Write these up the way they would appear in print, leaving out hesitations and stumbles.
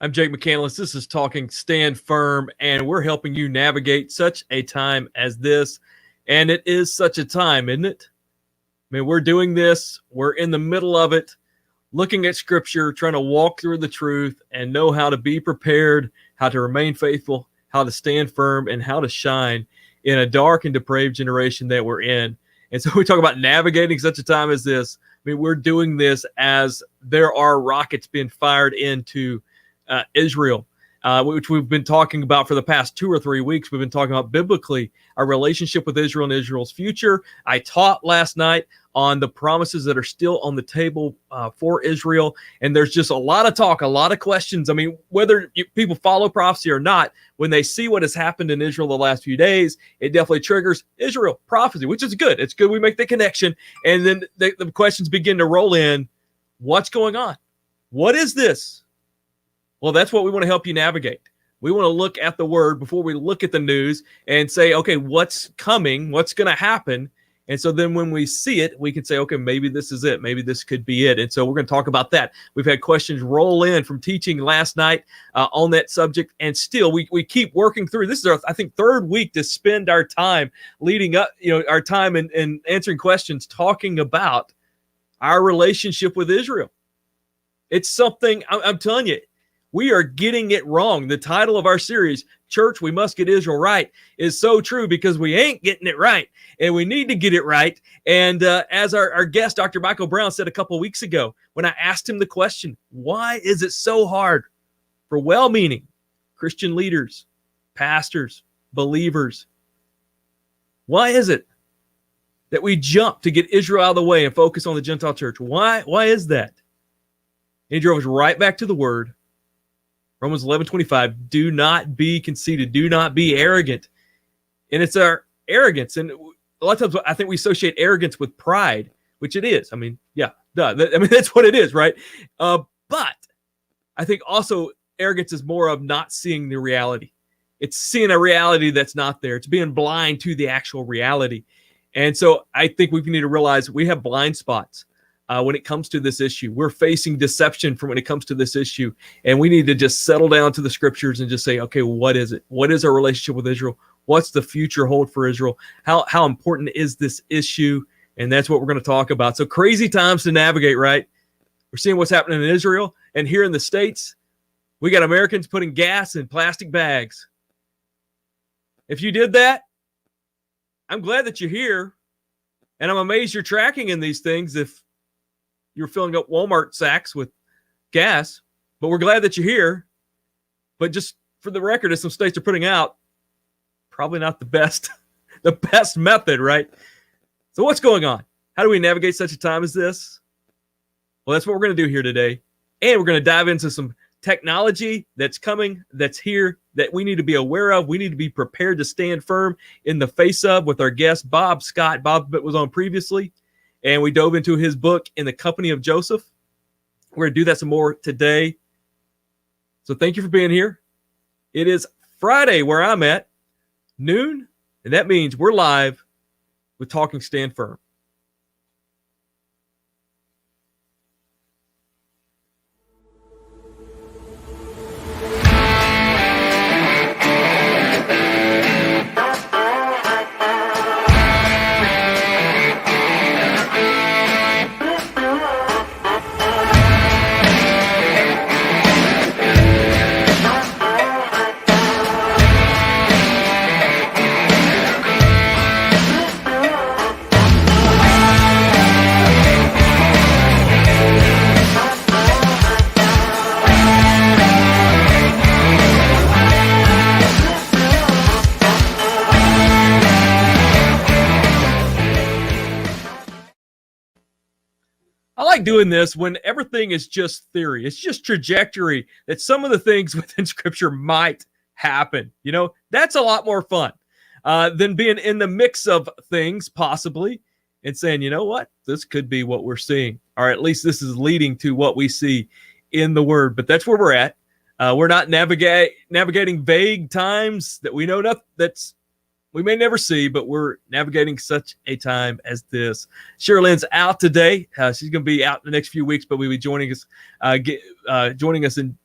I'm Jake McCandless. This is Talking Stand Firm, and we're helping you navigate such a time as this. And it is such a time, isn't it? I mean, we're doing this. We're in the middle of it, looking at Scripture, trying to walk through the truth and know how to be prepared, how to remain faithful, how to stand firm, and how to shine in a dark and depraved generation that we're in. And so we talk about navigating such a time as this. I mean, we're doing this as there are rockets being fired into Israel, which we've been talking about for the past 2 or 3 weeks. We've been talking about biblically our relationship with Israel and Israel's future. I taught last night on the promises that are still on the table for Israel. And there's just a lot of talk, a lot of questions. I mean, whether people follow prophecy or not, when they see what has happened in Israel the last few days, it definitely triggers Israel prophecy, which is good. It's good we make the connection. And then the questions begin to roll in. What's going on? What is this? Well, that's what we want to help you navigate. We want to look at the word before we look at the news and say, okay, what's coming? What's going to happen? And so then when we see it, we can say, okay, maybe this is it. Maybe this could be it. And so we're going to talk about that. We've had questions roll in from teaching last night on that subject. And still, we keep working through. This is our, I think, third week to spend our time leading up, our time in answering questions, talking about our relationship with Israel. It's something, I'm telling you, we are getting it wrong. The title of our series, Church, We Must Get Israel Right, is so true because we ain't getting it right, and we need to get it right. And as our guest, Dr. Michael Brown, said a couple weeks ago, when I asked him the question, why is it so hard for well-meaning Christian leaders, pastors, believers? Why is it that we jump to get Israel out of the way and focus on the Gentile church? Why is that? He drove us right back to the word. Romans 11:25, do not be conceited. Do not be arrogant. And it's our arrogance. And a lot of times I think we associate arrogance with pride, which it is. I mean, yeah, duh. That's what it is, right? But I think also arrogance is more of not seeing the reality. It's seeing a reality that's not there. It's being blind to the actual reality. And so I think we need to realize we have blind spots. When it comes to this issue, we're facing deception from when it comes to this issue. And we need to just settle down to the scriptures and just say, okay, what is it? What is our relationship with Israel? What's the future hold for Israel? How important is this issue? And that's what we're going to talk about. So crazy times to navigate, right? We're seeing what's happening in Israel. And here in the States, we got Americans putting gas in plastic bags. If you did that, I'm glad that you're here. And I'm amazed you're tracking in these things if you're filling up Walmart sacks with gas, but we're glad that you're here. But just for the record, as some states are putting out, probably not the best method, right? So what's going on? How do we navigate such a time as this? Well, that's what we're going to do here today. And we're going to dive into some technology that's coming, that's here, that we need to be aware of. We need to be prepared to stand firm in the face of with our guest, Bob Scott. Bob was on previously. And we dove into his book, In the Company of Joseph. We're going to do that some more today. So thank you for being here. It is Friday where I'm at, noon. And that means we're live with Talking Stand Firm. Doing this when everything is just theory. It's just trajectory that some of the things within scripture might happen. That's a lot more fun than being in the mix of things possibly and saying, you know what, this could be what we're seeing, or at least this is leading to what we see in the word. But that's where we're at. We're not navigating vague times that we know that's we may never see, but we're navigating such a time as this. Sherilyn's out today. She's going to be out in the next few weeks, but we'll be joining us,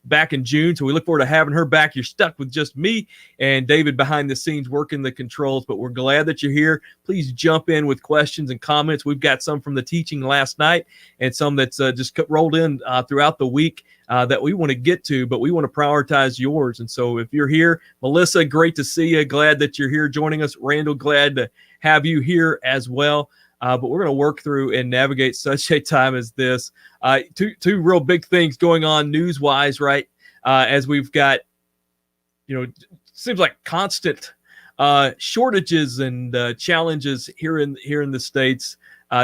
back in June. So we look forward to having her back. You're stuck with just me and David behind the scenes working the controls, but we're glad that you're here. Please jump in with questions and comments. We've got some from the teaching last night and some that's just rolled in throughout the week that we want to get to, but we want to prioritize yours. And so if you're here, Melissa, great to see you. Glad that you're here joining us. Randall, glad to have you here as well. But we're going to work through and navigate such a time as this. Two real big things going on news-wise, right? As we've got, seems like constant shortages and challenges here in the States.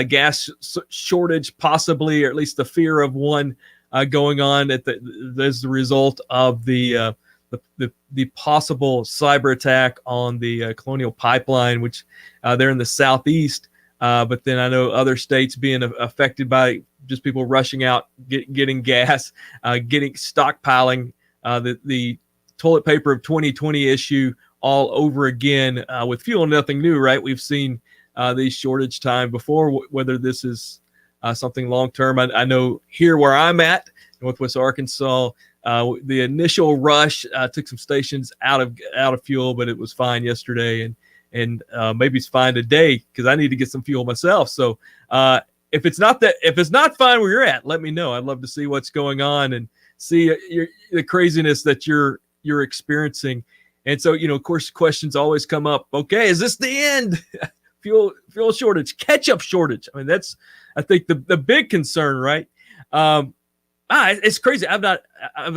Gas shortage, possibly, or at least the fear of one going on as the result of the possible cyber attack on the Colonial Pipeline, which they're in the southeast. But then I know other states being affected by just people rushing out, getting gas, stockpiling, the toilet paper of 2020 issue all over again with fuel. Nothing new, right? We've seen these shortage time before, whether this is something long-term. I know here where I'm at, Northwest Arkansas, the initial rush took some stations out of fuel, but it was fine yesterday, and maybe it's fine today because I need to get some fuel myself. So if it's not fine where you're at, let me know. I'd love to see what's going on and see the craziness that you're experiencing. And so, of course, questions always come up. Okay, is this the end? Fuel shortage, ketchup shortage. I mean, that's, I think, the big concern, right? It's crazy. I'm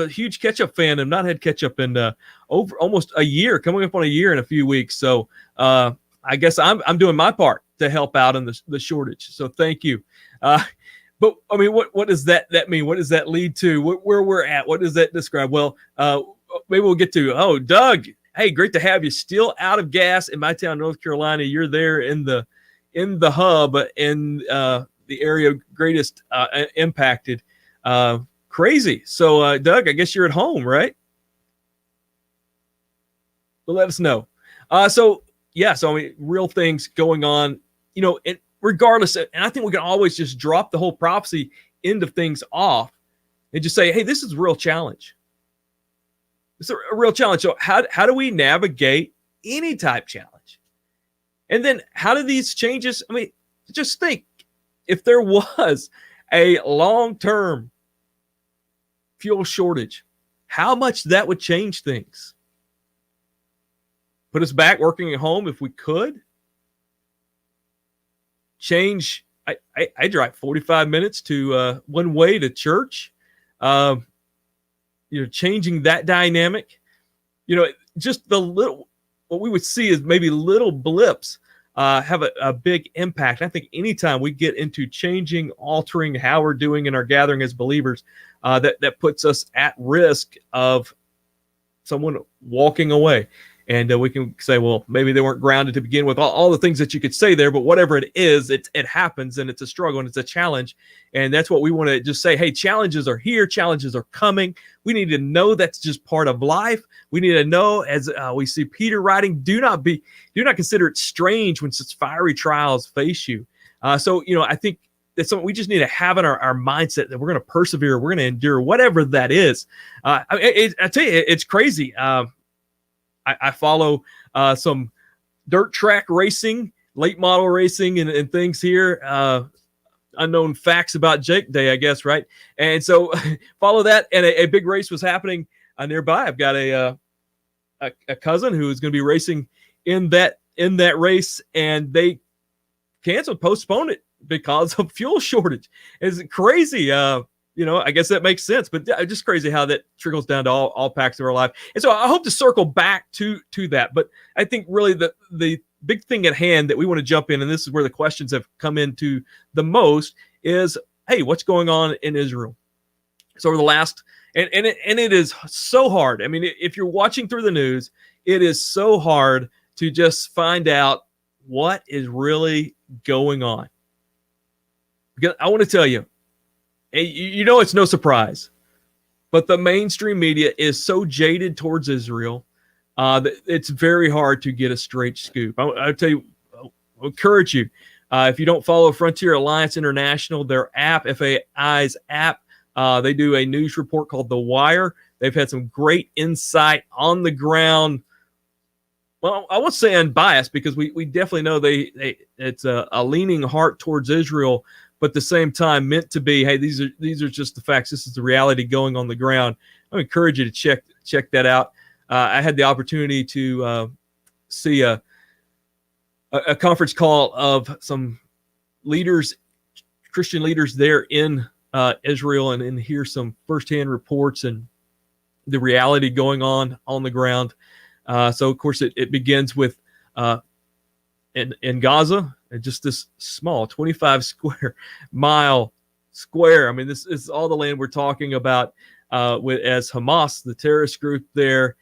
a huge ketchup fan. I've not had ketchup in over almost a year, coming up on a year in a few weeks. So I guess I'm doing my part to help out in the shortage. So thank you. But I mean, what does that mean? What does that lead to? Where we're at? What does that describe? Well, maybe we'll get to. Doug, hey, great to have you. Still out of gas in my town, North Carolina. You're there in the hub in the area greatest impacted. Crazy. So, Doug, I guess you're at home, right? Well, let us know. So I mean, real things going on, regardless. And I think we can always just drop the whole prophecy end of things off and just say, hey, this is a real challenge. It's a real challenge. So how do we navigate any type challenge? And then how do these changes, I mean, just think if there was a long-term fuel shortage, how much that would change things. Put us back working at home if we could. Change, I drive 45 minutes to one way to church. Changing that dynamic. Just the little, what we would see is maybe little blips have a big impact. I think anytime we get into changing, altering how we're doing in our gathering as believers, that puts us at risk of someone walking away. And we can say, well, maybe they weren't grounded to begin with, all the things that you could say there, but whatever it is, it happens, and it's a struggle and it's a challenge. And that's what we want to just say, hey, challenges are here, challenges are coming. We need to know that's just part of life. We need to know, as we see Peter writing, do not consider it strange when such fiery trials face you. So I think that's something we just need to have in our mindset, that we're going to persevere, we're going to endure, whatever that is. I tell you, it's crazy. I follow some dirt track racing, late model racing, and things here. Unknown facts about Jake Day, I guess, right? And so follow that. And a big race was happening nearby. I've got a cousin who is going to be racing in that race, and they postponed it because of fuel shortage. It's crazy. I guess that makes sense, but just crazy how that trickles down to all packs of our life. And so I hope to circle back to that. But I think really the big thing at hand that we want to jump in, and this is where the questions have come into the most, is, hey, what's going on in Israel? So over the last, and it is so hard. I mean, if you're watching through the news, it is so hard to just find out what is really going on. Because I want to tell you, it's no surprise, but the mainstream media is so jaded towards Israel. It's very hard to get a straight scoop. I'll tell you, I'll encourage you. If you don't follow Frontier Alliance International, their app, FAI's app, they do a news report called The Wire. They've had some great insight on the ground. Well, I won't say unbiased, because we definitely know it's a leaning heart towards Israel, but at the same time meant to be, hey, these are just the facts. This is the reality going on the ground. I encourage you to check that out. I had the opportunity to see a conference call of some leaders, Christian leaders there in Israel, and hear some firsthand reports and the reality going on the ground. So, of course, it begins with in Gaza, just this small 25 square mile square. I mean, this is all the land we're talking about as Hamas, the terrorist group there,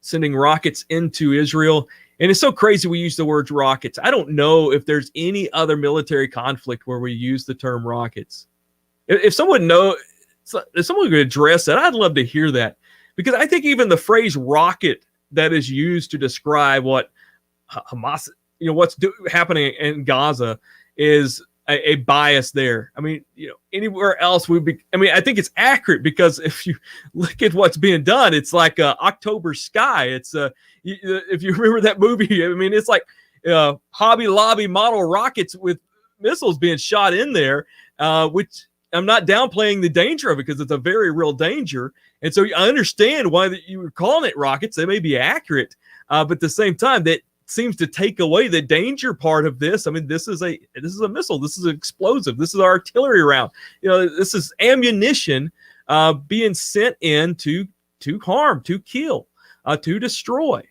sending rockets into Israel. And it's so crazy we use the word rockets. I don't know if there's any other military conflict where we use the term rockets. If someone could address that, I'd love to hear that. Because I think even the phrase rocket that is used to describe what Hamas, what's happening in Gaza is a bias there. I mean, anywhere else I think it's accurate, because if you look at what's being done, it's like October Sky. It's if you remember that movie, I mean, it's like Hobby Lobby model rockets with missiles being shot in there, which I'm not downplaying the danger of it, because it's a very real danger. And so I understand why you were calling it rockets. They may be accurate, but at the same time, that seems to take away the danger part of this. I mean, this is a missile. This is an explosive. This is artillery round. This is ammunition being sent in to harm, to kill, to destroy.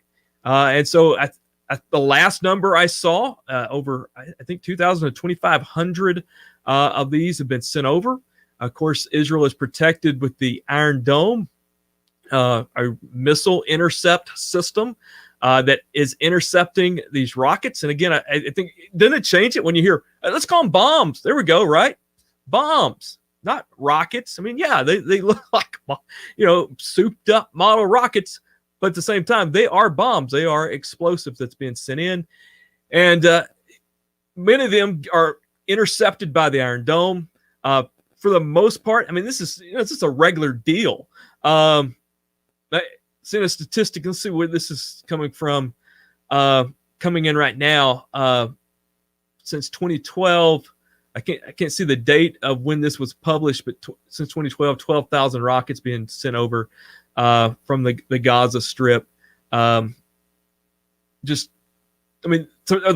And so the last number I saw, over, I think 2,000 to 2,500 of these have been sent over. Of course, Israel is protected with the Iron Dome, a missile intercept system that is intercepting these rockets. And again, I think, doesn't it change it when you hear, let's call them bombs? There we go, right? Bombs, not rockets. I mean, yeah, they look like, souped up model rockets, but at the same time, they are bombs. They are explosives that's being sent in. And many of them are intercepted by the Iron Dome. For the most part, I mean, this is just a regular deal. Seeing a statistic, let's see where this is coming from. Coming in right now, since 2012, I can't see the date of when this was published, but since 2012, 12,000 rockets being sent over from the Gaza Strip. The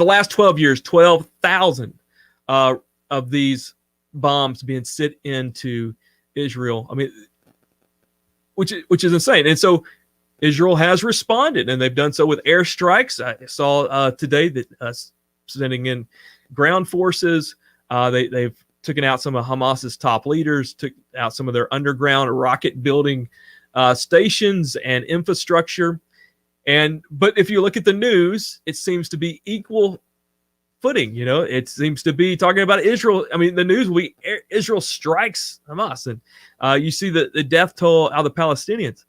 last 12 years, 12,000 of these bombs being sent into Israel. I mean, which is insane. And so Israel has responded, and they've done so with airstrikes. I saw today that sending in ground forces. They've taken out some of Hamas's top leaders, took out some of their underground rocket building stations and infrastructure. But if you look at the news, it seems to be equal footing. It seems to be talking about Israel. I mean, the news will be Israel strikes Hamas, and you see the death toll out of the Palestinians.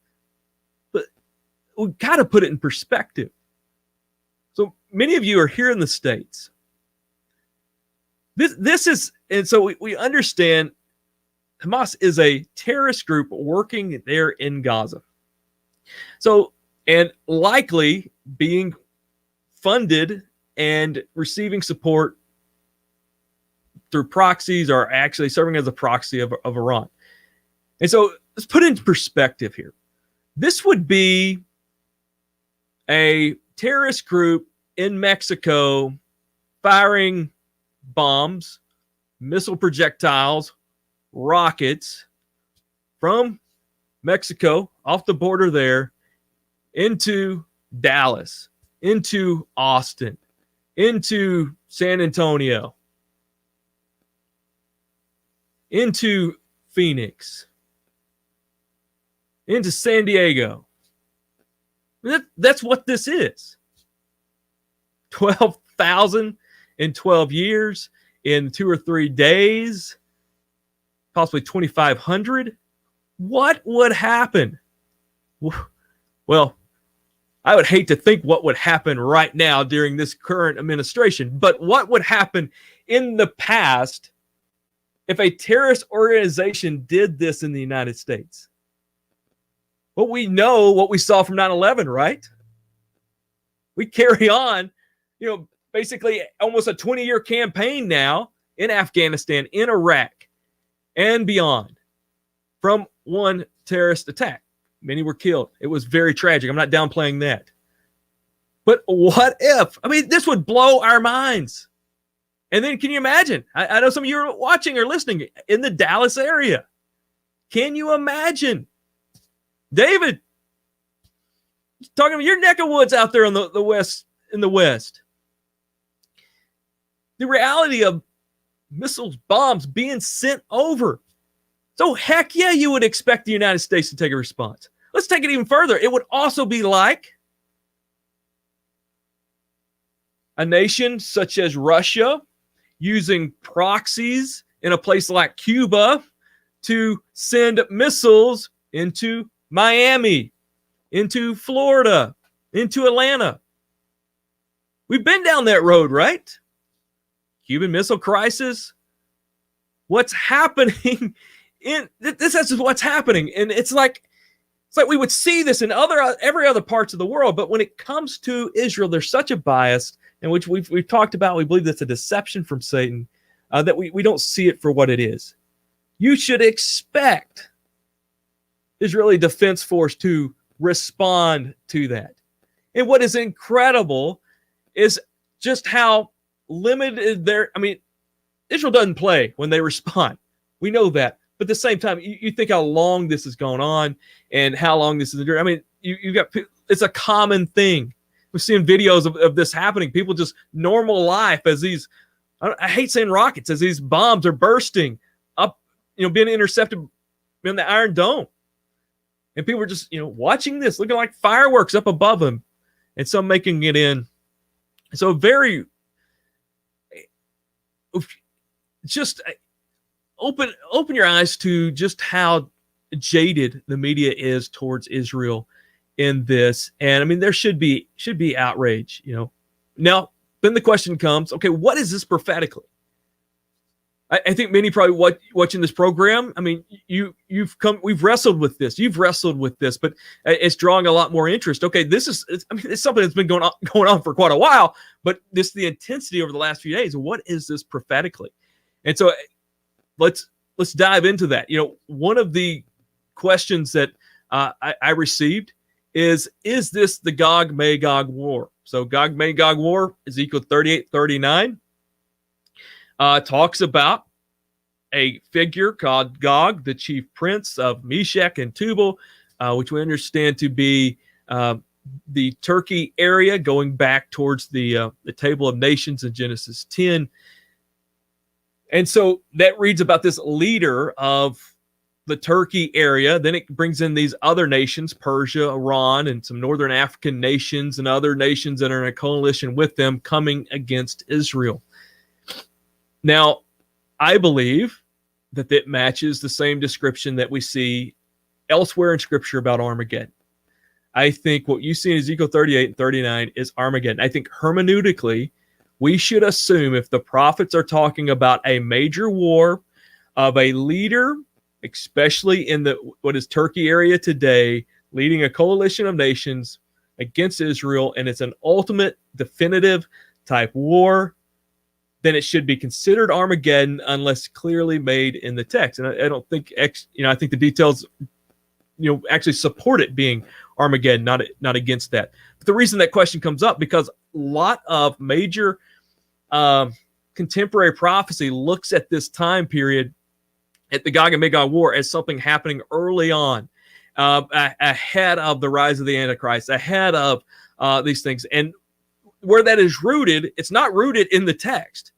But we got to put it in perspective. So many of you are here in the States. This is, and so we understand Hamas is a terrorist group working there in Gaza. So, and likely being funded and receiving support through proxies, or actually serving as a proxy of Iran. And so let's put it into perspective here. This would be a terrorist group in Mexico firing bombs, missile projectiles, rockets from Mexico off the border there into Dallas, into Austin, into San Antonio, into Phoenix, into San Diego. That's what this is. 12,000 in 12 years, in 2 or 3 days, possibly 2,500. What would happen? Well, I would hate to think what would happen right now during this current administration, but what would happen in the past if a terrorist organization did this in the United States? Well, we know what we saw from 9/11, right? We carry on, basically almost a 20-year campaign now in Afghanistan, in Iraq, and beyond from one terrorist attack. Many were killed. It was very tragic. I'm not downplaying that. But what if? I mean, this would blow our minds. And then can you imagine? I know some of you are watching or listening in the Dallas area. Can you imagine? David, talking about your neck of woods out there in the West, in the West. The reality of missiles, bombs being sent over. So heck yeah, you would expect the United States to take a response. Let's take it even further. It would also be like a nation such as Russia using proxies in a place like Cuba to send missiles into Miami, into Florida, into Atlanta. We've been down that road, right? Cuban Missile Crisis. What's happening this is what's happening. And it's like we would see this in every other parts of the world, but when it comes to Israel, there's such a bias, in which we've talked about. We believe that's a deception from Satan, that we don't see it for what it is. You should expect Israeli Defense Force to respond to that. And what is incredible is just how limited Israel doesn't play when they respond. We know that. But at the same time, you think how long this has gone on and how long this is enduring. I mean, it's a common thing. We're seeing videos of this happening. People just normal life as these, I hate saying rockets, as these bombs are bursting up, being intercepted in the Iron Dome. And people are just, watching this, looking like fireworks up above them, and some making it in. So very, just open your eyes to just how jaded the media is towards Israel in this. And I mean, there should be outrage, Now, then the question comes, okay, what is this prophetically? I think many probably watching this program, I mean, we've wrestled with this. You've wrestled with this, but it's drawing a lot more interest. Okay, it's something that's been going on for quite a while, but the intensity over the last few days. What is this prophetically? And so let's dive into that. One of the questions that I received is this the Gog-Magog war? So Gog-Magog war, Ezekiel 38:39. Talks about a figure called Gog, the chief prince of Meshech and Tubal, which we understand to be the Turkey area, going back towards the Table of Nations in Genesis 10. And so that reads about this leader of the Turkey area. Then it brings in these other nations, Persia, Iran, and some northern African nations and other nations that are in a coalition with them coming against Israel. Now, I believe that matches the same description that we see elsewhere in Scripture about Armageddon. I think what you see in Ezekiel 38 and 39 is Armageddon. I think hermeneutically, we should assume if the prophets are talking about a major war of a leader, especially in what is Turkey area today, leading a coalition of nations against Israel, and it's an ultimate definitive type war, then it should be considered Armageddon unless clearly made in the text. And I don't think, I think the details, actually support it being Armageddon, not against that. But the reason that question comes up, because a lot of major contemporary prophecy looks at this time period, at the Gog and Magog war, as something happening early on, ahead of the rise of the Antichrist, ahead of these things. And where that is rooted, it's not rooted in the text.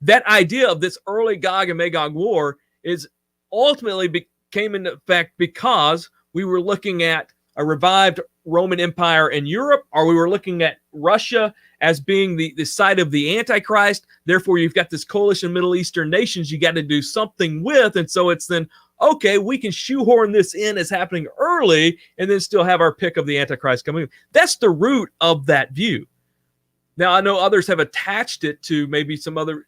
That idea of this early Gog and Magog war is ultimately came into effect because we were looking at a revived Roman Empire in Europe, or we were looking at Russia as being the site of the Antichrist. Therefore, you've got this coalition of Middle Eastern nations you got to do something with. And so it's then, okay, we can shoehorn this in as happening early and then still have our pick of the Antichrist coming. That's the root of that view. Now, I know others have attached it to maybe some other,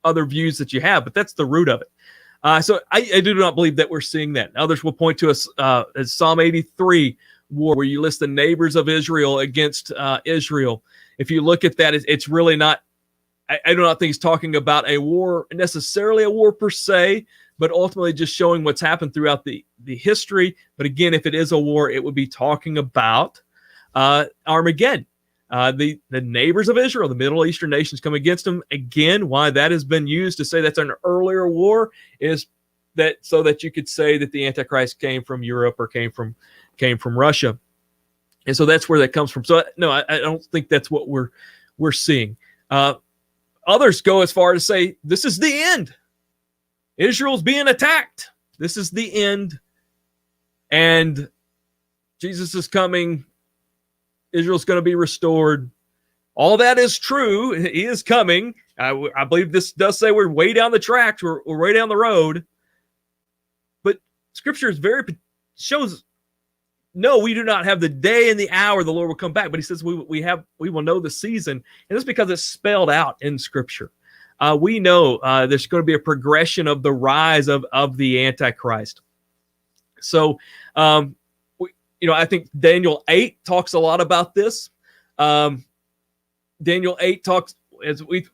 other views that you have, but that's the root of it. So I do not believe that we're seeing that. Others will point to us as Psalm 83 war, where you list the neighbors of Israel against Israel. If you look at that, it's really not, I do not think he's talking about a war, necessarily a war per se, but ultimately just showing what's happened throughout the history. But again, if it is a war, it would be talking about Armageddon. The neighbors of Israel, the Middle Eastern nations, come against them. Again, why that has been used to say that's an earlier war is that so that you could say that the Antichrist came from Europe or came from Russia. And so that's where that comes from. So no, I don't think that's what we're seeing. Others go as far as say this is the end. Israel's being attacked. This is the end. And Jesus is coming. Israel's going to be restored. All that is true. He is coming. I believe this does say we're way down the tracks. We're way down the road. But Scripture is shows, no, we do not have the day and the hour the Lord will come back. But he says we will know the season. And that's because it's spelled out in Scripture. We know there's going to be a progression of the rise of the Antichrist. So, I think Daniel 8 talks a lot about this. Daniel 8 talks, as we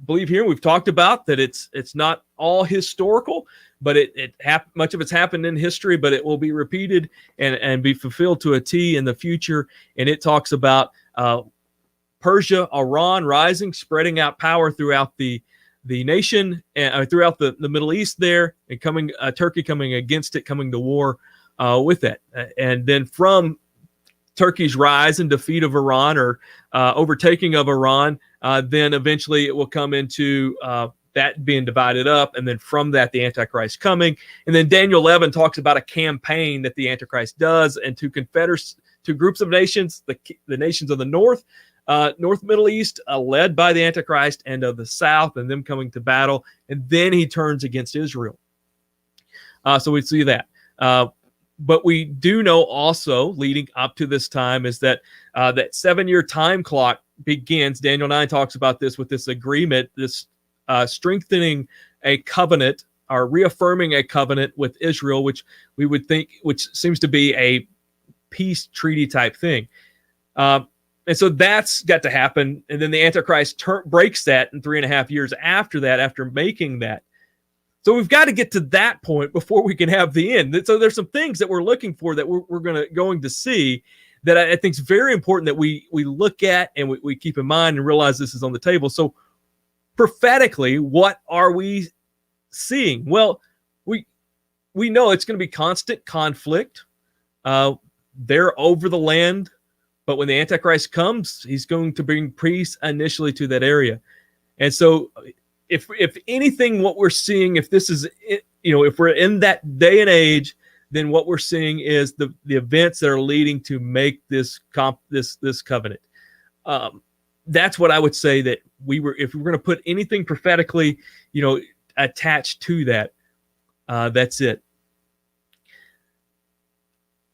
believe here, we've talked about that it's not all historical, but much of it's happened in history, but it will be repeated and be fulfilled to a T in the future. And it talks about Persia, Iran rising, spreading out power throughout the nation, throughout the Middle East there, and Turkey coming against it, coming to war with that. And then from Turkey's rise and defeat of Iran, or overtaking of Iran, then eventually it will come into that being divided up. And then from that, the Antichrist coming. And then Daniel 11 talks about a campaign that the Antichrist does, and two groups of nations, the nations of the North Middle East, led by the Antichrist, and of the South, and them coming to battle. And then he turns against Israel. So we see that. But we do know also, leading up to this time, is that that 7-year time clock begins. Daniel 9 talks about this with this agreement, this strengthening a covenant, or reaffirming a covenant with Israel, which we would think, which seems to be a peace treaty type thing. And so that's got to happen. And then the Antichrist breaks that in 3.5 years after that, after making that. So we've got to get to that point before we can have the end. So there's some things that we're looking for that we're going to see that I think is very important that we look at and we keep in mind and realize this is on the table. So prophetically, what are we seeing? Well, we know it's going to be constant conflict. They're over the land, but when the Antichrist comes, he's going to bring peace initially to that area. And so if anything, what we're seeing, if this is, if we're in that day and age, then what we're seeing is the events that are leading to make this covenant. That's what I would say that if we're going to put anything prophetically, attached to that, that's it.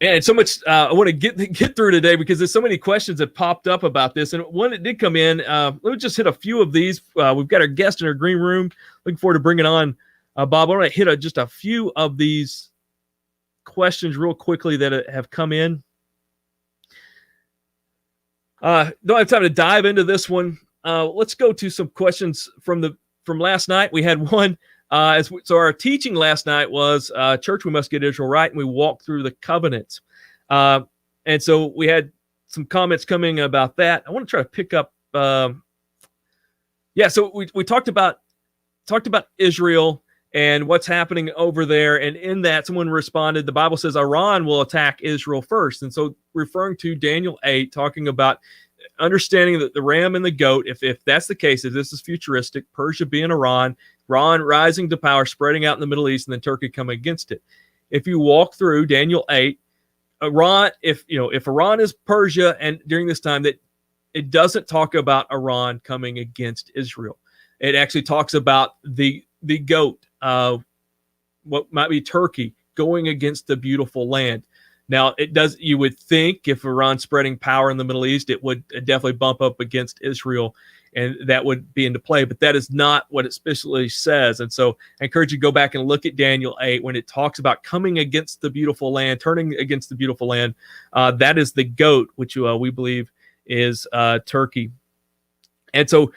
And so much I want to get through today, because there's so many questions that popped up about this. And one that did come in, let me just hit a few of these. We've got our guest in our green room. Looking forward to bringing on Bob. I want to hit just a few of these questions real quickly that have come in. Don't have time to dive into this one. Let's go to some questions from last night. We had one. So our teaching last night was church, we must get Israel right, and we walked through the covenants. And so we had some comments coming about that. I want to try to pick up. So we talked about Israel and what's happening over there. And in that, someone responded, the Bible says Iran will attack Israel first. And so referring to Daniel 8, talking about understanding that the ram and the goat, if that's the case, if this is futuristic, Persia being Iran rising to power, spreading out in the Middle East, and then Turkey coming against it. If you walk through Daniel 8, Iran, if Iran is Persia, and during this time, that it doesn't talk about Iran coming against Israel. It actually talks about the goat what might be Turkey going against the beautiful land. Now, you would think if Iran's spreading power in the Middle East, it would definitely bump up against Israel, and that would be into play. But that is not what it specifically says. And so I encourage you to go back and look at Daniel 8 when it talks about coming against the beautiful land, turning against the beautiful land. That is the goat, which we believe is Turkey. And so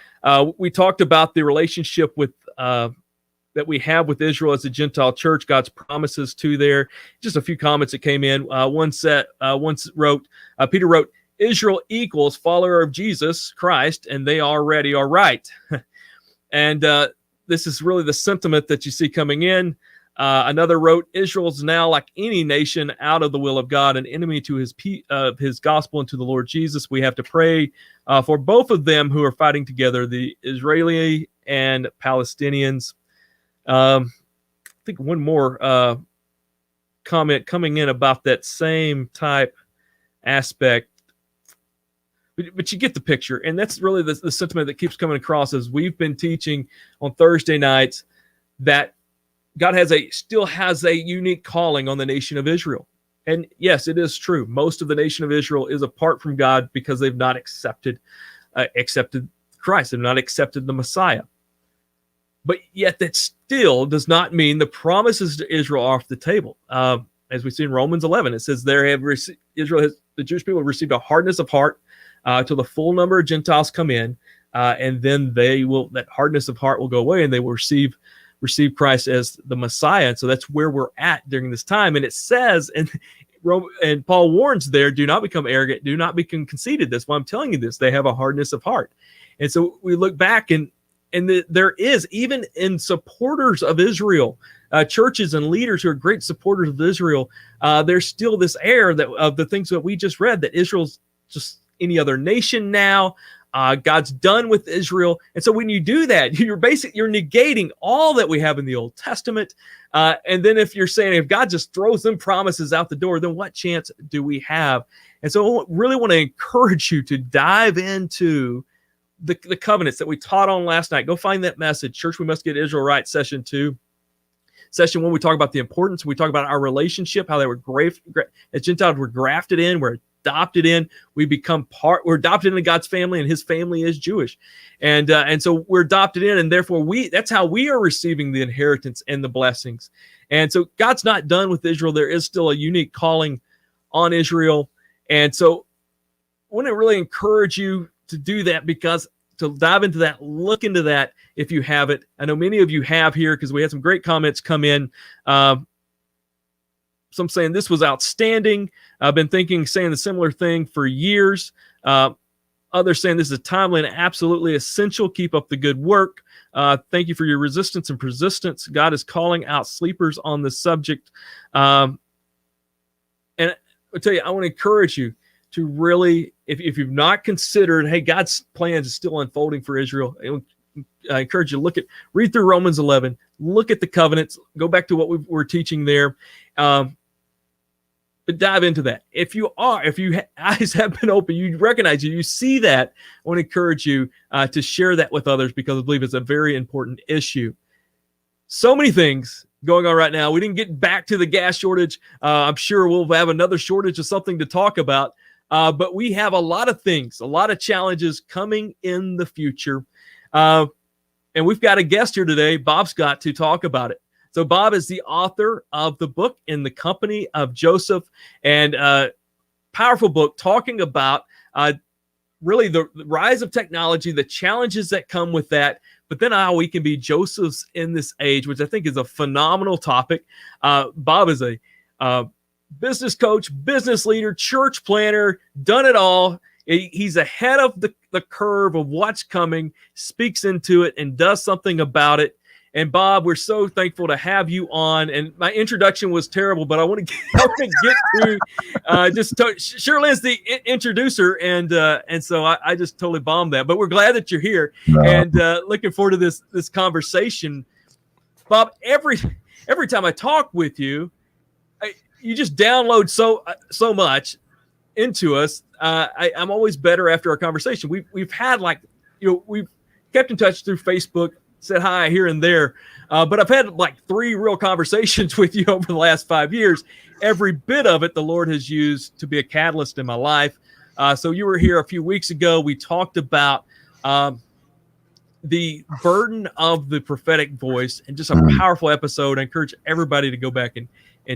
we talked about the relationship with that we have with Israel as a Gentile church, God's promises to there. Just a few comments that came in. Peter wrote, Israel equals follower of Jesus Christ, and they already are right. And this is really the sentiment that you see coming in. Another wrote, Israel is now like any nation out of the will of God, an enemy to his gospel and to the Lord Jesus. We have to pray for both of them who are fighting together, the Israeli and Palestinians. I think one more comment coming in about that same type aspect. But you get the picture, and that's really the sentiment that keeps coming across as we've been teaching on Thursday nights, that God still has a unique calling on the nation of Israel. And yes, it is true. Most of the nation of Israel is apart from God because they've not accepted Christ. They've not accepted the Messiah. But yet that still does not mean the promises to Israel are off the table. As we see in Romans 11, it says the Jewish people have received a hardness of heart till the full number of Gentiles come in, and then that hardness of heart will go away, and they will receive Christ as the Messiah. And so that's where we're at during this time. And it says, and Paul warns there, do not become arrogant, do not become conceited. That's why I'm telling you this. They have a hardness of heart. And so we look back, and there is, even in supporters of Israel, churches and leaders who are great supporters of Israel, there's still this air of the things that we just read, that Israel's just any other nation now. God's done with Israel. And so when you do that, you're negating all that we have in the Old Testament. And then if you're saying, if God just throws them promises out the door, then what chance do we have? And so I really want to encourage you to dive into the covenants that we taught on last night. Go find that message, Church We Must Get Israel Right, Session 2. Session 1, we talk about the importance. We talk about our relationship, how they were as Gentiles, we're grafted in, we're adopted in, we're adopted into God's family, and his family is Jewish. And so we're adopted in, and therefore that's how we are receiving the inheritance and the blessings. And so God's not done with Israel. There is still a unique calling on Israel. And so I want to really encourage you to do that, because to dive into that, look into that if you have it. I know many of you have here, because we had some great comments come in. Some saying this was outstanding. I've been saying the similar thing for years. Others saying this is timely and absolutely essential. Keep up the good work. Thank you for your resistance and persistence. God is calling out sleepers on this subject. And I'll tell you, I want to encourage you to really, if you've not considered, hey, God's plans is still unfolding for Israel, I encourage you to read through Romans 11, look at the covenants, go back to what we were teaching there, but dive into that. If your eyes have been open, you recognize it, you see that, I want to encourage you to share that with others, because I believe it's a very important issue. So many things going on right now. We didn't get back to the gas shortage. I'm sure we'll have another shortage of something to talk about. But we have a lot of things, a lot of challenges coming in the future. And we've got a guest here today, Bob Scott, to talk about it. So Bob is the author of the book In the Company of Joseph, and a powerful book talking about really the rise of technology, the challenges that come with that, but then how we can be Josephs in this age, which I think is a phenomenal topic. Bob is a business coach, business leader, church planner, done it all. He's ahead of the curve of what's coming, speaks into it, and does something about it. And Bob, we're so thankful to have you on. And my introduction was terrible, but I want to get to Shirley's the introducer, and so I just totally bombed that. But we're glad that you're here, and looking forward to this conversation. Bob, every time I talk with you, you just download so much into us. I'm always better after our conversation. We've had we've kept in touch through Facebook said hi here and there. But I've had like 3 real conversations with you over the last 5 years. Every bit of it, the Lord has used to be a catalyst in my life. So you were here a few weeks ago. We talked about the burden of the prophetic voice, and just a powerful episode. I encourage everybody to go back and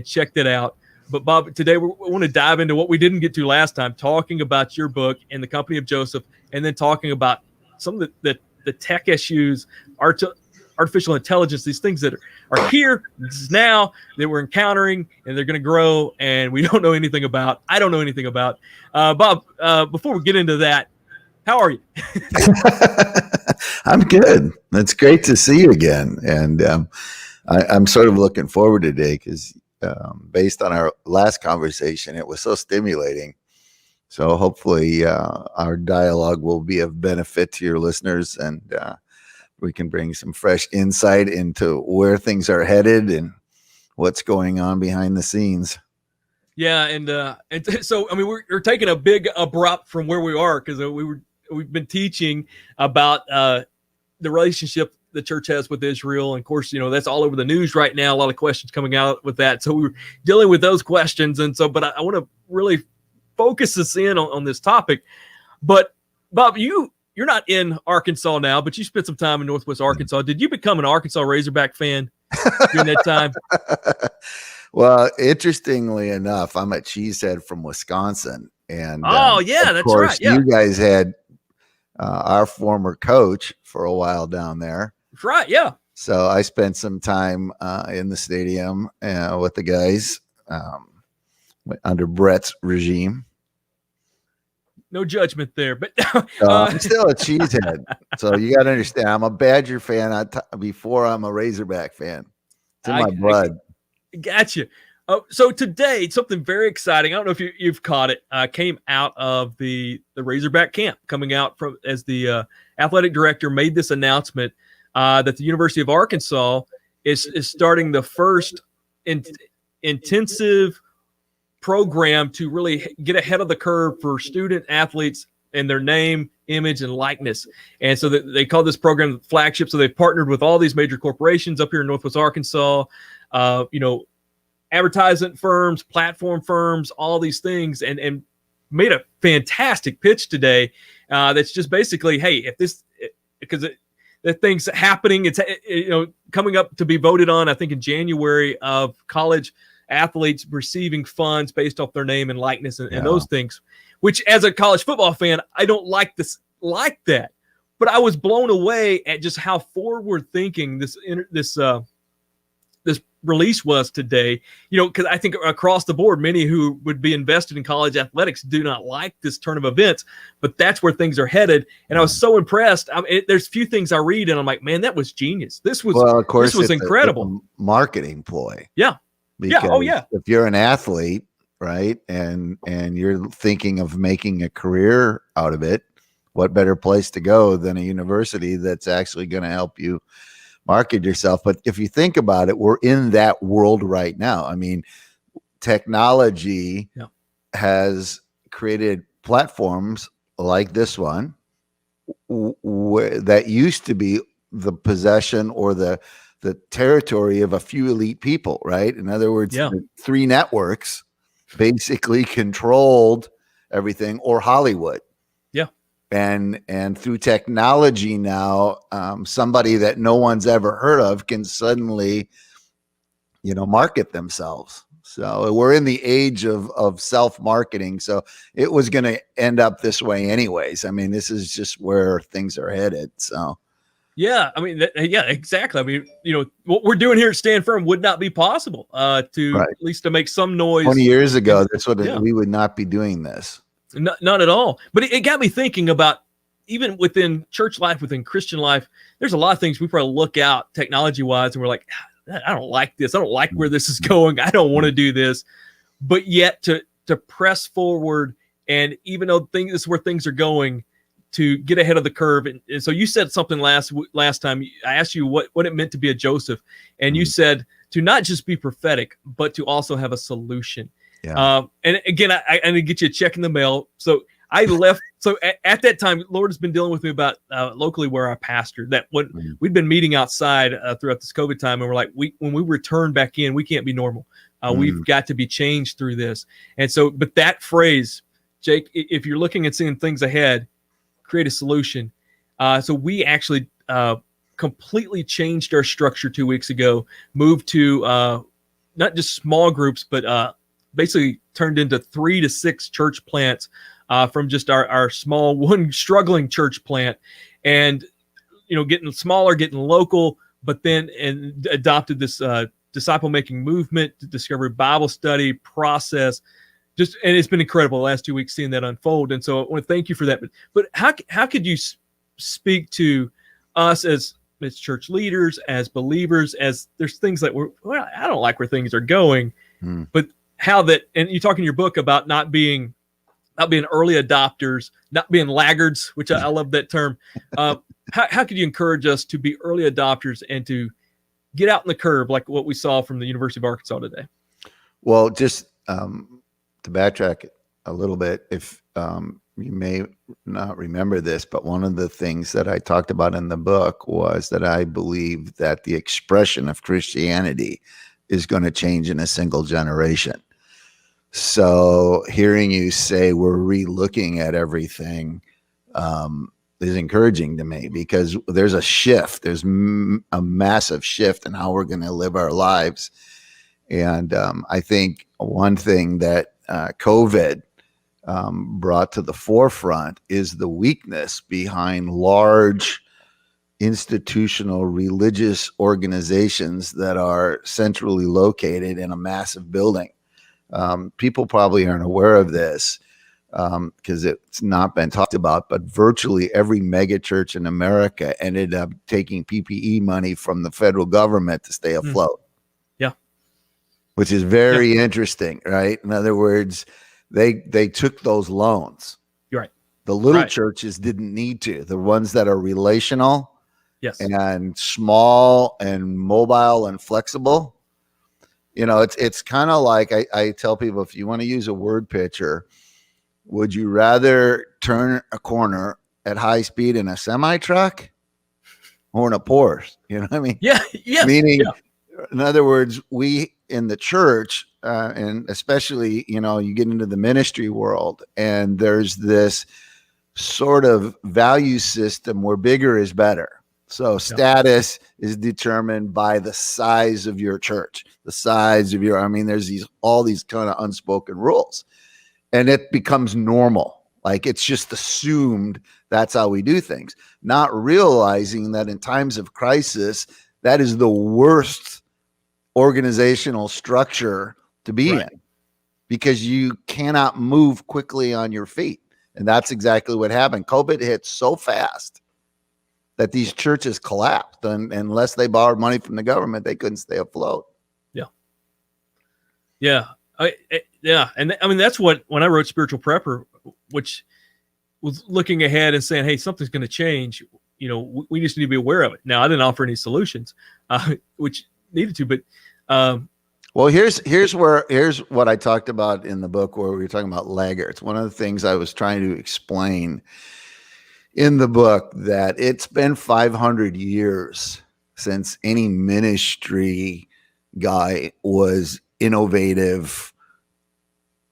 check that out. But Bob, today we want to dive into what we didn't get to last time, talking about your book In the Company of Joseph, and then talking about some of the tech issues, artificial intelligence, these things that are here now that we're encountering, and they're going to grow, and we don't know anything about. I don't know anything about. Bob, before we get into that, how are you? I'm good. It's great to see you again. And I'm sort of looking forward today because based on our last conversation, it was so stimulating. So hopefully our dialogue will be of benefit to your listeners, and we can bring some fresh insight into where things are headed and what's going on behind the scenes. Yeah, and so I mean we're taking a big abrupt from where we are, because we've been teaching about the relationship the church has with Israel. And of course, that's all over the news right now. A lot of questions coming out with that. So we were dealing with those questions. And so, but I want to really focus us in on this topic. But Bob, you're not in Arkansas now, but you spent some time in Northwest Arkansas. Did you become an Arkansas Razorback fan during that time? Well, interestingly enough, I'm a cheesehead from Wisconsin. And that's right. Yeah. You guys had our former coach for a while down there. That's right. Yeah. So I spent some time in the stadium with the guys under Brett's regime. No judgment there, but I'm still a cheesehead. So you got to understand, I'm a Badger fan before I'm a Razorback fan. It's in my blood. Gotcha. So today, something very exciting. I don't know if you've caught it. Came out of the Razorback camp, coming out from as the athletic director made this announcement that the University of Arkansas is starting the first intensive program to really get ahead of the curve for student athletes and their name, image, and likeness. And so they call this program Flagship. So they've partnered with all these major corporations up here in Northwest Arkansas. Advertisement firms, platform firms, all these things, and made a fantastic pitch today. That's just basically, hey, if this, because the thing's happening, it's coming up to be voted on, I think in January, of college athletes receiving funds based off their name and likeness and those things. Which, as a college football fan, I don't like that, but I was blown away at just how forward thinking this release was today, because I think across the board, many who would be invested in college athletics do not like this turn of events, but that's where things are headed. And I was so impressed. There's few things I read and I'm like, man, that was genius. This was, well, of course, this was incredible. Marketing ploy. Yeah. Because if you're an athlete, right, and you're thinking of making a career out of it, what better place to go than a university that's actually going to help you market yourself? But if you think about it, we're in that world right now. I mean, technology has created platforms like this one that used to be the possession or the territory of a few elite people, right? In other words, the 3 networks basically controlled everything, or Hollywood. And through technology now, somebody that no one's ever heard of can suddenly, market themselves. So we're in the age of self-marketing. So it was going to end up this way anyways. I mean, this is just where things are headed. So. Yeah, I mean, exactly. I mean, what we're doing here at Stand Firm would not be possible at least to make some noise. 20 years ago, that's what we would not be doing this. Not at all. But it got me thinking about, even within church life, within Christian life, there's a lot of things we probably look out technology-wise and we're like, I don't like this. I don't like where this is going. I don't want to do this. But yet to press forward, and even though this is where things are going, to get ahead of the curve. And so you said something last time. I asked you what it meant to be a Joseph, and you said to not just be prophetic, but to also have a solution. Yeah. And again, I need to get you a check in the mail. So I left. So at that time, Lord has been dealing with me about locally where I pastor. That when we'd been meeting outside throughout this COVID time, and we're like, when we return back in, we can't be normal. We've got to be changed through this. And so, but that phrase, Jake, if you're looking at seeing things ahead, create a solution. So we actually completely changed our structure 2 weeks ago, moved to not just small groups, but basically turned into 3 to 6 church plants from just our small one struggling church plant, and getting smaller, getting local, but then and adopted this disciple making movement, discovery Bible study process. And it's been incredible the last 2 weeks seeing that unfold. And so I want to thank you for that. But how could you speak to us as church leaders, as believers, as there's things that I don't like where things are going, but how that, and you talk in your book about not being early adopters, not being laggards, which I love that term. How could you encourage us to be early adopters and to get out in the curve like what we saw from the University of Arkansas today? Well, just to backtrack a little bit, if you may not remember this, but one of the things that I talked about in the book was that I believe that the expression of Christianity is going to change in a single generation. So hearing you say we're re-looking at everything is encouraging to me, because there's a shift. There's a massive shift in how we're going to live our lives. And I think one thing that COVID brought to the forefront is the weakness behind large institutional religious organizations that are centrally located in a massive building. People probably aren't aware of this because it's not been talked about, but virtually every mega church in America ended up taking PPE money from the federal government to stay afloat. Yeah. Which is very interesting, right? In other words, they took those loans. You're right. The little churches didn't need to. The ones that are relational, yes, and small and mobile and flexible. It's kind of like I tell people, if you want to use a word picture, would you rather turn a corner at high speed in a semi truck or in a Porsche? You know what I mean? Yeah. Meaning, in other words, we in the church, and especially, you get into the ministry world, and there's this sort of value system where bigger is better. So status is determined by the size of your church, the size of there's all these kind of unspoken rules, and it becomes normal. Like it's just assumed that's how we do things, not realizing that in times of crisis, that is the worst organizational structure to be in, because you cannot move quickly on your feet. And that's exactly what happened. COVID hit so fast that these churches collapsed, and unless they borrowed money from the government, they couldn't stay afloat. Yeah. And I mean, that's what, when I wrote Spiritual Prepper, which was looking ahead and saying, hey, something's going to change. We just need to be aware of it. Now, I didn't offer any solutions, which needed to, but well, here's what I talked about in the book, where we were talking about laggards. One of the things I was trying to explain in the book, that it's been 500 years since any ministry guy was innovative,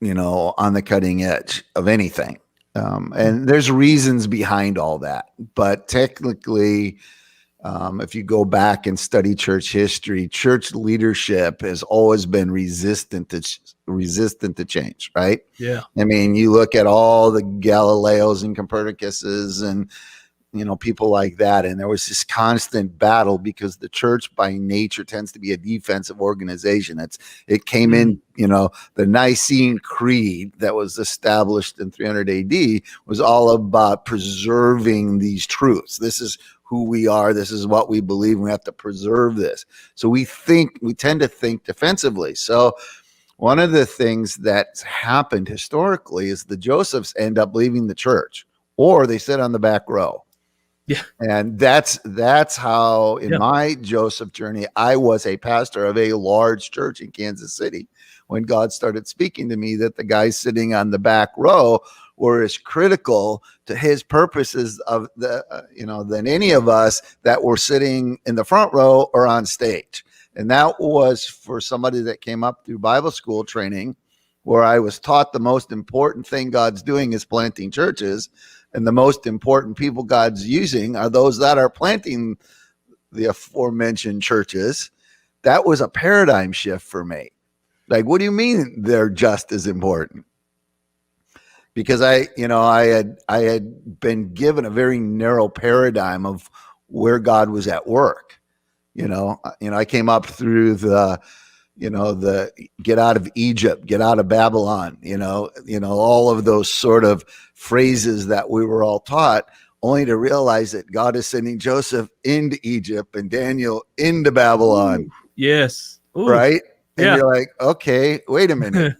on the cutting edge of anything. And there's reasons behind all that, but technically, if you go back and study church history, church leadership has always been resistant to change, right? Yeah. I mean, you look at all the Galileos and Copernicuses and, people like that. And there was this constant battle, because the church by nature tends to be a defensive organization. It came in, the Nicene Creed that was established in 300 AD was all about preserving these truths. This is who we are. This is what we believe. We have to preserve this. So we tend to think defensively. So one of the things that's happened historically is the Josephs end up leaving the church, or they sit on the back row. Yeah. And that's how in my Joseph journey, I was a pastor of a large church in Kansas City when God started speaking to me that the guys sitting on the back row were as critical to his purposes of than any of us that were sitting in the front row or on stage. And that was for somebody that came up through Bible school training, where I was taught the most important thing God's doing is planting churches, and the most important people God's using are those that are planting the aforementioned churches. That was a paradigm shift for me. Like, what do you mean they're just as important? Because I had been given a very narrow paradigm of where God was at work. I came up through the get out of Egypt, get out of Babylon, all of those sort of phrases that we were all taught, only to realize that God is sending Joseph into Egypt and Daniel into Babylon. Ooh, yes. Ooh, right. And yeah. you're like, okay, wait a minute.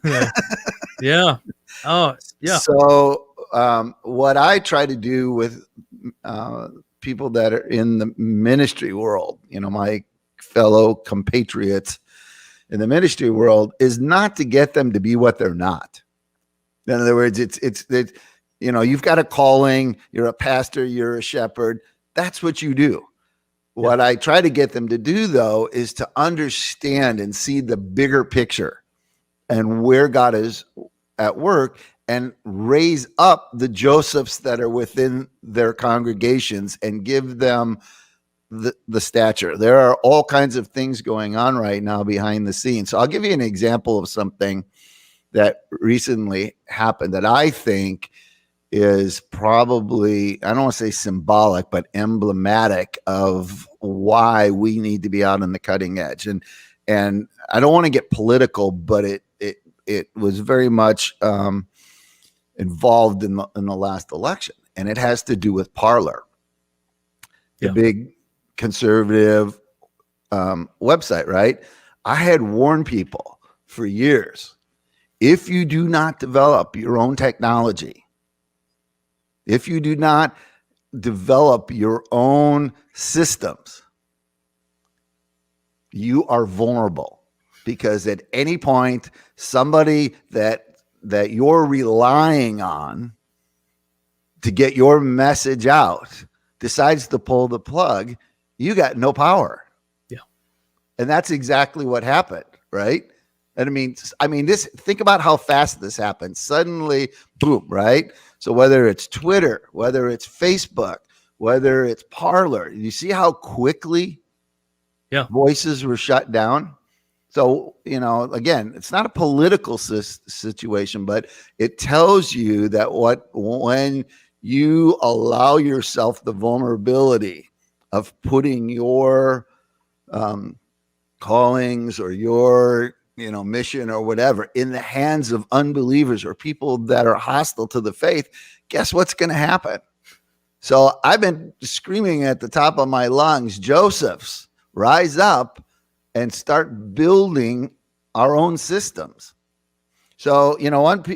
Yeah. Oh, yeah. So what I try to do with people that are in the ministry world, my fellow compatriots in the ministry world, is not to get them to be what they're not. In other words, it's you've got a calling, you're a pastor, you're a shepherd. That's what you do. What I try to get them to do, though, is to understand and see the bigger picture and where God is at work, and raise up the Josephs that are within their congregations and give them the stature. There are all kinds of things going on right now behind the scenes. So I'll give you an example of something that recently happened that I think is probably, I don't want to say symbolic, but emblematic of why we need to be out on the cutting edge. And I don't want to get political, but it was very much involved in the last election, and it has to do with Parler, the big conservative website, right? I had warned people for years, if you do not develop your own technology, if you do not develop your own systems, you are vulnerable, because at any point, somebody that you're relying on to get your message out decides to pull the plug, you got no power. Yeah. And that's exactly what happened, right? And I mean, think about how fast this happened. Suddenly, boom, right? So whether it's Twitter, whether it's Facebook, whether it's Parler, you see how quickly voices were shut down? So, again, it's not a political situation, but it tells you that when you allow yourself the vulnerability of putting your callings or your mission or whatever in the hands of unbelievers or people that are hostile to the faith, guess what's going to happen? So I've been screaming at the top of my lungs, Josephs, rise up and start building our own systems. So,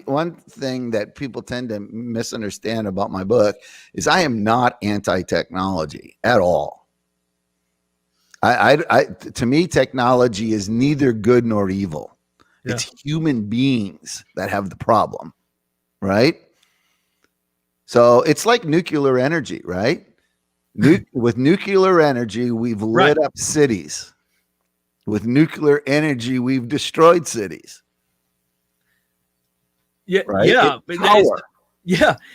one thing that people tend to misunderstand about my book is I am not anti-technology at all. To me, technology is neither good nor evil. Yeah. It's human beings that have the problem, right? So it's like nuclear energy, right? With nuclear energy, we've lit up cities. With nuclear energy, we've destroyed cities. Yeah, right? Yeah, it's power.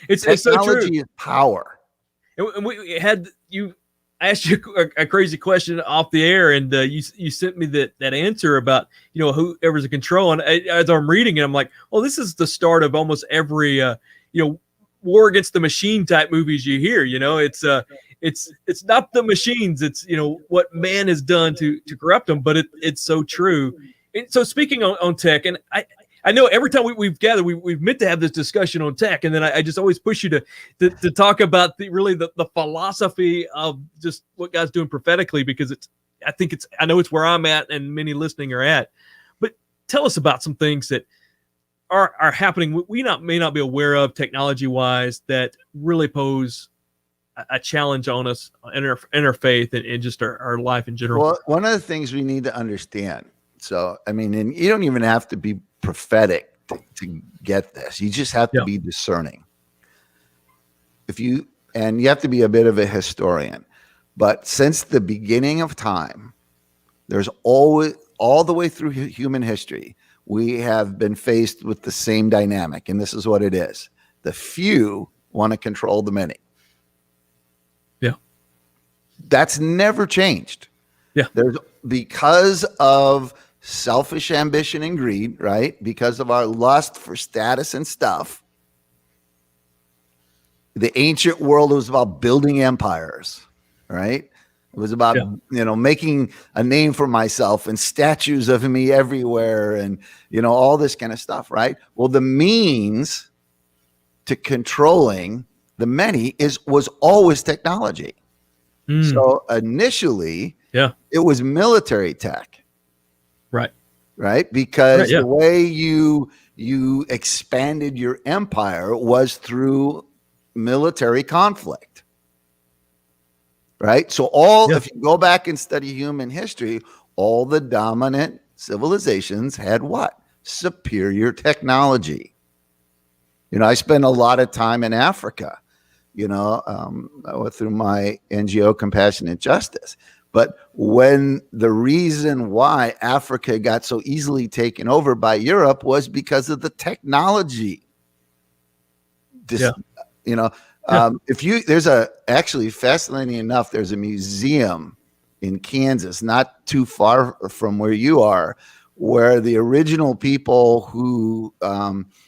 It's so true. Technology is power. And we had you. I asked you a crazy question off the air, and you sent me that answer about whoever's in control. And as I'm reading it, I'm like, oh, this is the start of almost every war against the machine type movies you hear. It's not the machines, it's what man has done to corrupt them. But it's so true. And so speaking on tech, and I know every time we've gathered, we've meant to have this discussion on tech, and then I just always push you to talk about the philosophy of just what God's doing prophetically, because I know it's where I'm at and many listening are at. But tell us about some things that are happening we may not be aware of technology wise that really pose a challenge on us in our faith and just our life in general. Well, one of the things we need to understand. So, and you don't even have to be prophetic to get this. You just have to be discerning. and you have to be a bit of a historian, but since the beginning of time, there's always, all the way through human history, we have been faced with the same dynamic. And this is what it is. The few want to control the many. Yeah. That's never changed. Yeah. Because of selfish ambition and greed, right? Because of our lust for status and stuff. The ancient world was about building empires, right? It was about, making a name for myself and statues of me everywhere and, all this kind of stuff, right? Well, the means to controlling the many was always technology. So initially, it was military tech. Right? Because the way you expanded your empire was through military conflict. Right? So if you go back and study human history, all the dominant civilizations had what? Superior technology. I spent a lot of time in Africa, through my NGO Compassionate Justice. But the reason why Africa got so easily taken over by Europe was because of the technology. Actually, fascinating enough, there's a museum in Kansas, not too far from where you are, where the original people who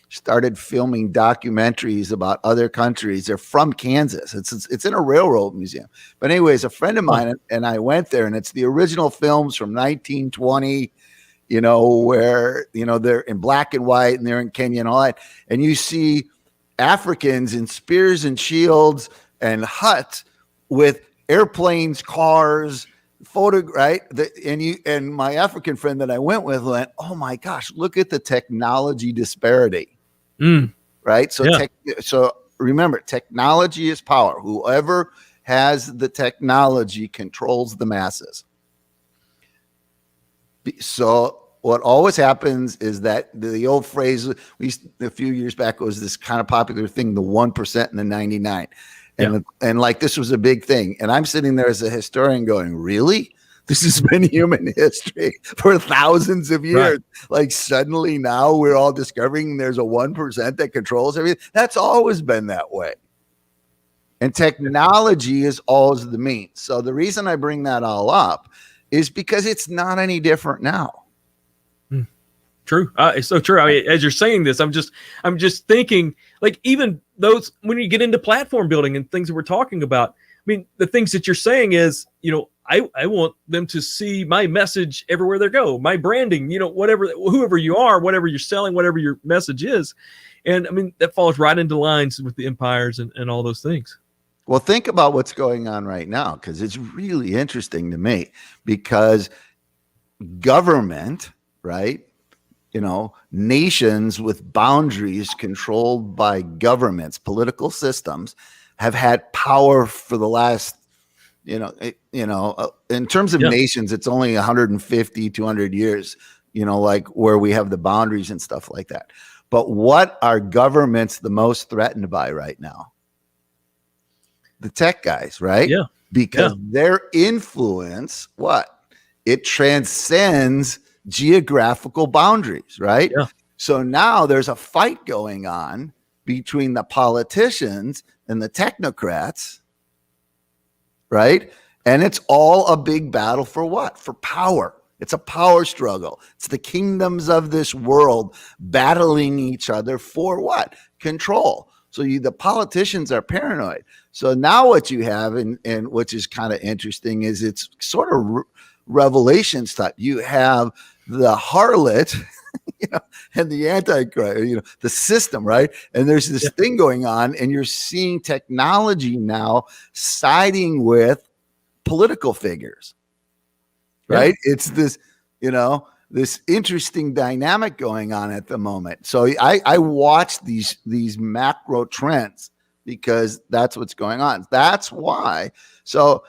started filming documentaries about other countries, they're from Kansas. It's in a railroad museum. But anyways, a friend of mine and I went there, and it's the original films from 1920, where, they're in black and white and they're in Kenya and all that. And you see Africans in spears and shields and huts with airplanes, cars, right? And my African friend that I went with went, oh my gosh, look at the technology disparity. Right? So remember, technology is power. Whoever has the technology controls the masses. So what always happens is that the old phrase a few years back was this kind of popular thing, the 1% and the 99. And like this was a big thing. And I'm sitting there as a historian going, really? This has been human history for thousands of years. Right. Like suddenly now we're all discovering there's a 1% that controls everything. That's always been that way. And technology is always the means. So the reason I bring that all up is because it's not any different now. True. It's so true. I mean, as you're saying this, I'm just thinking, like, even those, when you get into platform building and things that we're talking about, I mean, the things that you're saying is, I want them to see my message everywhere they go, my branding, whatever, whoever you are, whatever you're selling, whatever your message is. And I mean, that falls right into lines with the empires and all those things. Well, think about what's going on right now, because it's really interesting to me, because government, right? Nations with boundaries controlled by governments, political systems, have had power for the last, in terms of nations, it's only 150, 200 years, like where we have the boundaries and stuff like that. But what are governments the most threatened by right now? The tech guys, right? Yeah. Because their influence, it transcends geographical boundaries, right? Yeah. So now there's a fight going on between the politicians and the technocrats, right? And it's all a big battle for what? For power. It's a power struggle. It's the kingdoms of this world battling each other for what? Control. So the politicians are paranoid. So now what you have, and which is kind of interesting, is it's sort of Revelations type. You have the harlot, and the antichrist, the system, right? And there's this thing going on, and you're seeing technology now siding with political figures, right? It's this, this interesting dynamic going on at the moment. So I watch these macro trends because that's what's going on. That's why. So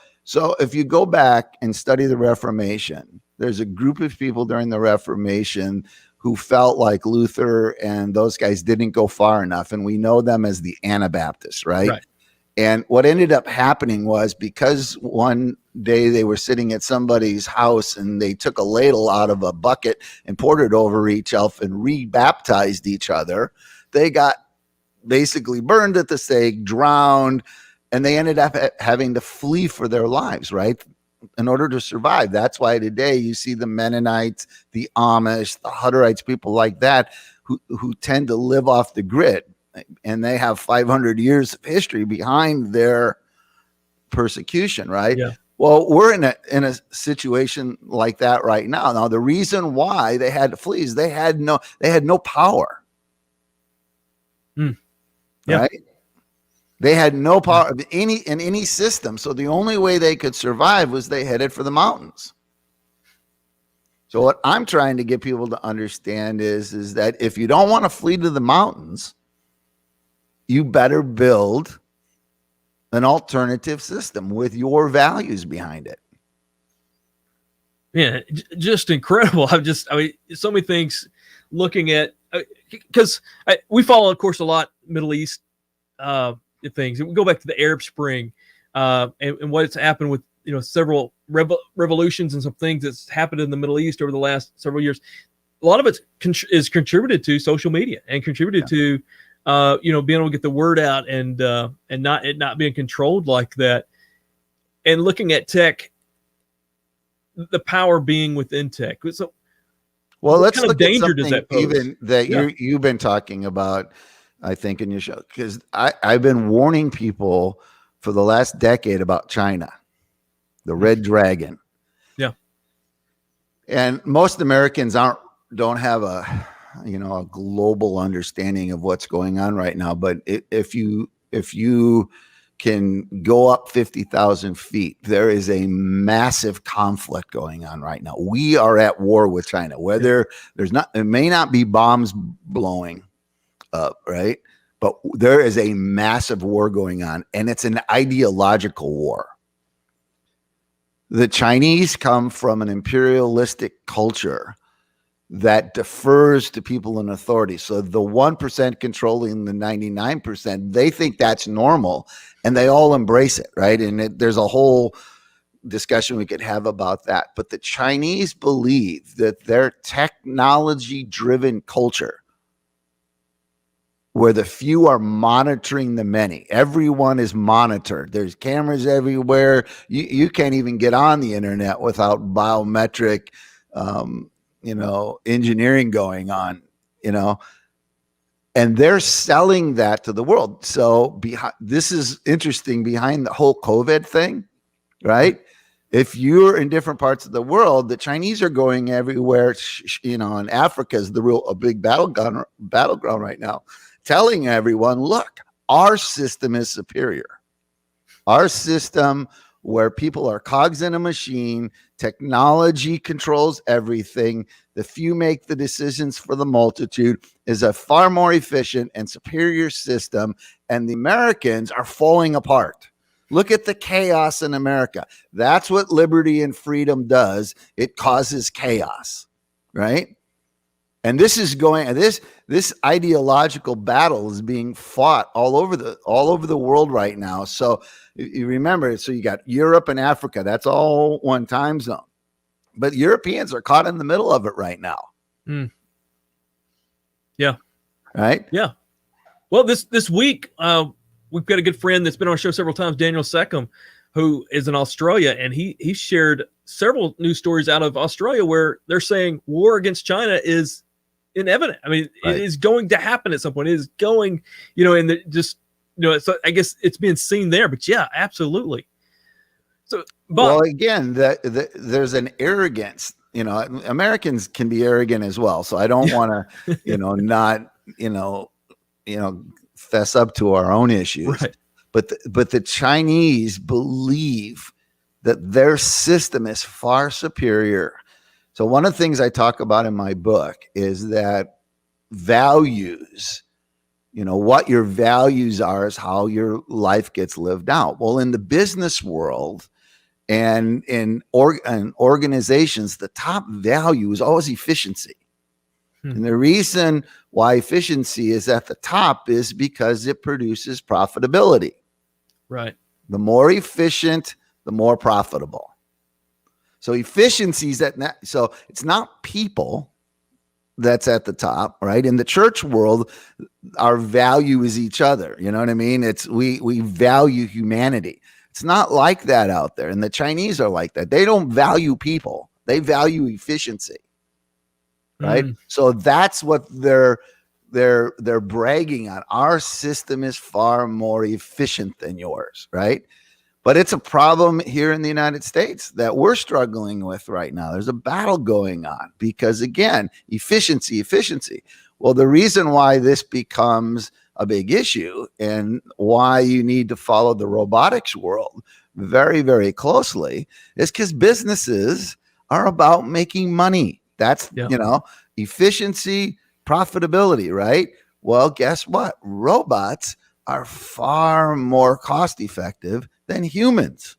if you go back and study the Reformation, there's a group of people during the Reformation who felt like Luther and those guys didn't go far enough. And we know them as the Anabaptists, right? And what ended up happening was, because one day they were sitting at somebody's house and they took a ladle out of a bucket and poured it over each elf and rebaptized each other, they got basically burned at the stake, drowned, and they ended up having to flee for their lives, right? In order to survive. That's why today you see the Mennonites, the Amish, the Hutterites, people like that who tend to live off the grid, and they have 500 years of history behind their persecution, right? Yeah. Well, we're in a situation like that right now. Now, the reason why they had to flee is they had no power. Yeah. Right? They had no power in any system. So the only way they could survive was they headed for the mountains. So what I'm trying to get people to understand is that if you don't want to flee to the mountains, you better build an alternative system with your values behind it. Yeah, just incredible. I mean, so many things looking at, because we follow, of course, a lot Middle East things. And we go back to the Arab Spring and what's happened with, several revolutions and some things that's happened in the Middle East over the last several years. A lot of it is contributed to social media and contributed to, being able to get the word out and not being controlled like that. And looking at tech, the power being within tech. So, well, let's look at danger does that pose? Even that you've been talking about, I think, in your show, because I've been warning people for the last decade about China, the red dragon. Yeah. And most Americans don't have a global understanding of what's going on right now. But if you can go up 50,000 feet, there is a massive conflict going on right now. We are at war with China, whether it may not be bombs blowing up, right? But there is a massive war going on, and it's an ideological war. The Chinese come from an imperialistic culture that defers to people in authority. So the 1% controlling the 99%, they think that's normal, and they all embrace it, right? And there's a whole discussion we could have about that. But the Chinese believe that their technology-driven culture, where the few are monitoring the many. Everyone is monitored. There's cameras everywhere. You can't even get on the internet without biometric, engineering going on, and they're selling that to the world. So this is interesting behind the whole COVID thing, right? If you're in different parts of the world, the Chinese are going everywhere, and Africa is a big battleground right now, telling everyone, look, our system is superior. Our system, where people are cogs in a machine, technology controls everything, the few make the decisions for the multitude, is a far more efficient and superior system, and the Americans are falling apart. Look at the chaos in America. That's what liberty and freedom does. It causes chaos, right? And this is this ideological battle is being fought all over the world right now. So you remember, so you got Europe and Africa. That's all one time zone. But Europeans are caught in the middle of it right now. Mm. Yeah. Right? Yeah. Well, this week, we've got a good friend that's been on our show several times, Daniel Seckham, who is in Australia, and he shared several news stories out of Australia where they're saying war against China is inevitable. I mean, right. It is going to happen at some point. It is going, so I guess it's being seen there. But yeah, absolutely. So, well, again, there's an arrogance. Americans can be arrogant as well. So I don't want to, not, fess up to our own issues. Right. But the Chinese believe that their system is far superior. So one of the things I talk about in my book is that values, what your values are is how your life gets lived out. Well, in the business world and in organizations, the top value is always efficiency. And the reason why efficiency is at the top is because it produces profitability. Right. The more efficient, the more profitable. So efficiencies so it's not people that's at the top, right? In the church world, our value is each other. You know what I mean? It's we value humanity. It's not like that out there. And the Chinese are like that. They don't value people. They value efficiency. Right? So that's what they're bragging on. Our system is far more efficient than yours, right? But it's a problem here in the United States that we're struggling with right now. There's a battle going on because, again, efficiency. Well, the reason why this becomes a big issue and why you need to follow the robotics world very, very closely is because businesses are about making money. That's, efficiency, profitability, right? Well, guess what? Robots are far more cost effective than humans.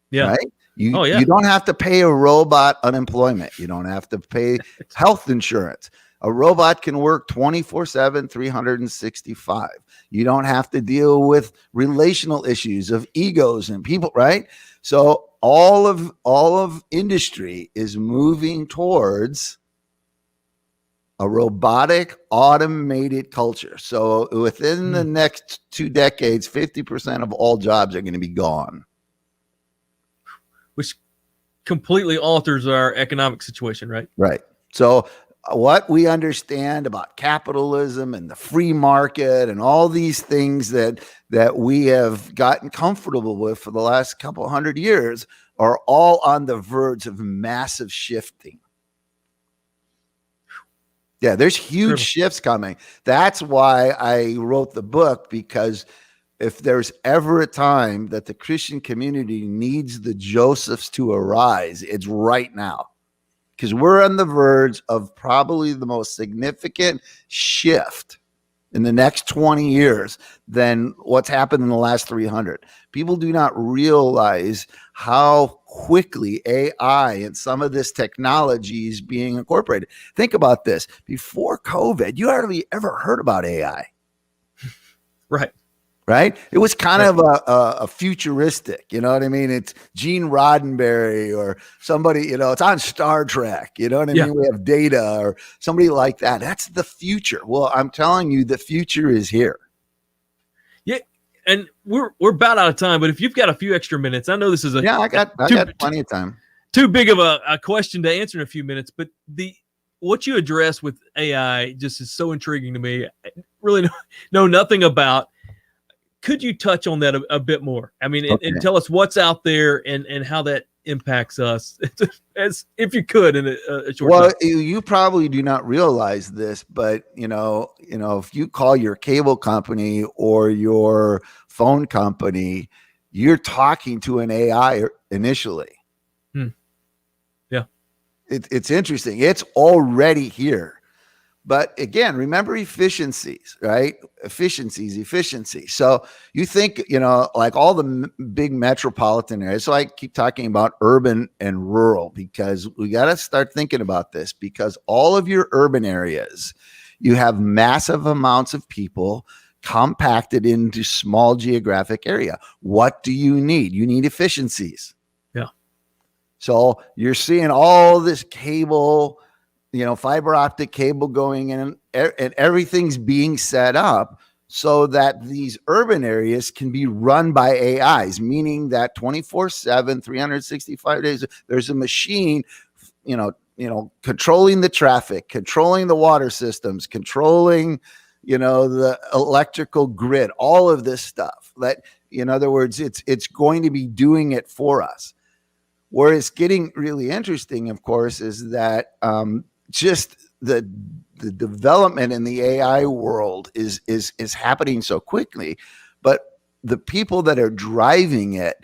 Yeah. Right? You don't have to pay a robot unemployment. You don't have to pay health insurance. A robot can work 24/7, 365. You don't have to deal with relational issues of egos and people, right? So all of industry is moving towards a robotic, automated culture. So within the next 2 decades, 50% of all jobs are going to be gone. Which completely alters our economic situation, right? Right. So what we understand about capitalism and the free market and all these things that we have gotten comfortable with for the last couple 100 years are all on the verge of massive shifting. Yeah, there's huge shifts coming. That's why I wrote the book, because if there's ever a time that the Christian community needs the Josephs to arise, it's right now. Because we're on the verge of probably the most significant shift in the next 20 years than what's happened in the last 300. People do not realize how quickly AI and some of this technology is being incorporated. Think about this. Before COVID, you hardly ever heard about AI. Right? It was kind of a futuristic, you know what I mean? It's Gene Roddenberry or somebody, it's on Star Trek, you know what I mean? We have Data or somebody like that. That's the future. Well, I'm telling you, the future is here. Yeah, and we're about out of time, but if you've got a few extra minutes, I know this is I got plenty of time. Too big of a question to answer in a few minutes, but what you address with AI just is so intriguing to me. I really know nothing about. Could you touch on that a bit more? I mean, and tell us what's out there and how that impacts us, as if you could in a short time. Well, you probably do not realize this, but if you call your cable company or your phone company, you're talking to an AI initially. Yeah, it's interesting. It's already here. But again, remember efficiencies, right? Efficiency. So you think, like all the big metropolitan areas. So I keep talking about urban and rural because we got to start thinking about this, because all of your urban areas, you have massive amounts of people compacted into small geographic area. What do you need? You need efficiencies. Yeah. So you're seeing all this cable, fiber optic cable going in, and everything's being set up so that these urban areas can be run by AIs, meaning that 24/7, 365 days, there's a machine, controlling the traffic, controlling the water systems, controlling, the electrical grid, all of this stuff. That, in other words, it's going to be doing it for us. Where it's getting really interesting, of course, is that just the development in the AI world is happening so quickly, but the people that are driving it,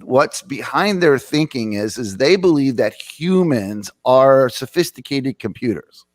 what's behind their thinking is they believe that humans are sophisticated computers.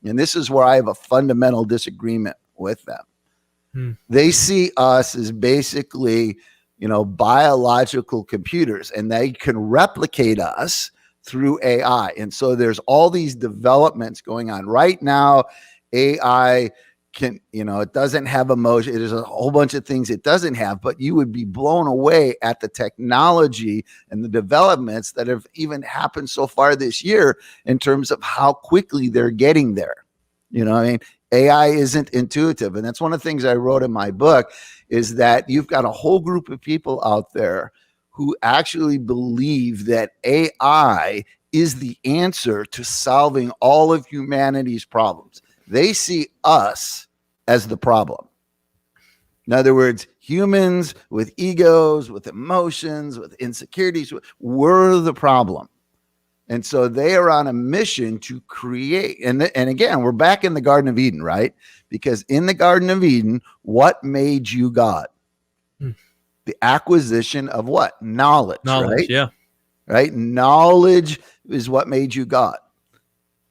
And this is where I have a fundamental disagreement with them. They see us as basically, biological computers, and they can replicate us through AI. And so there's all these developments going on right now. AI it doesn't have emotion. There's a whole bunch of things it doesn't have, but you would be blown away at the technology and the developments that have even happened so far this year in terms of how quickly they're getting there. AI isn't intuitive. And that's one of the things I wrote in my book, is that you've got a whole group of people out there who actually believe that AI is the answer to solving all of humanity's problems. They see us as the problem. In other words, humans with egos, with emotions, with insecurities, we're the problem. And so they are on a mission to create. And again, we're back in the Garden of Eden, right? Because in the Garden of Eden, what made you God? The acquisition of what? Knowledge, right? Yeah. Right? Knowledge is what made you God.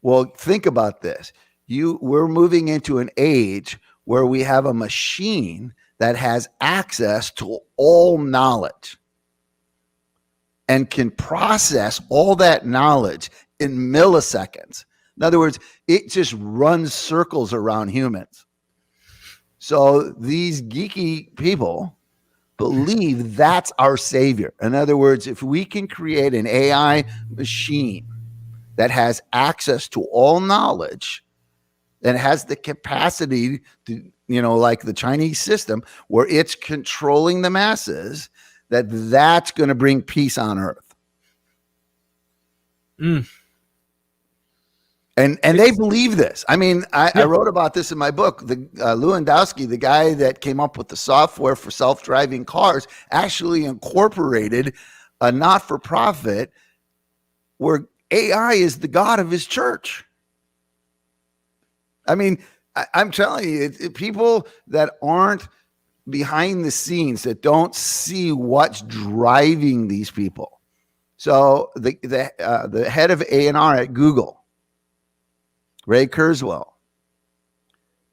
Well, think about this. We're moving into an age where we have a machine that has access to all knowledge and can process all that knowledge in milliseconds. In other words, it just runs circles around humans. So these geeky people believe that's our savior. In other words, if we can create an AI machine that has access to all knowledge, and has the capacity to, like the Chinese system, where it's controlling the masses, that's going to bring peace on earth. And they believe this. I mean, I wrote about this in my book. The Lewandowski, the guy that came up with the software for self-driving cars, actually incorporated a not-for-profit where AI is the god of his church. I mean, I'm telling you, people that aren't behind the scenes, that don't see what's driving these people. So the head of A&R at Google, Ray Kurzweil,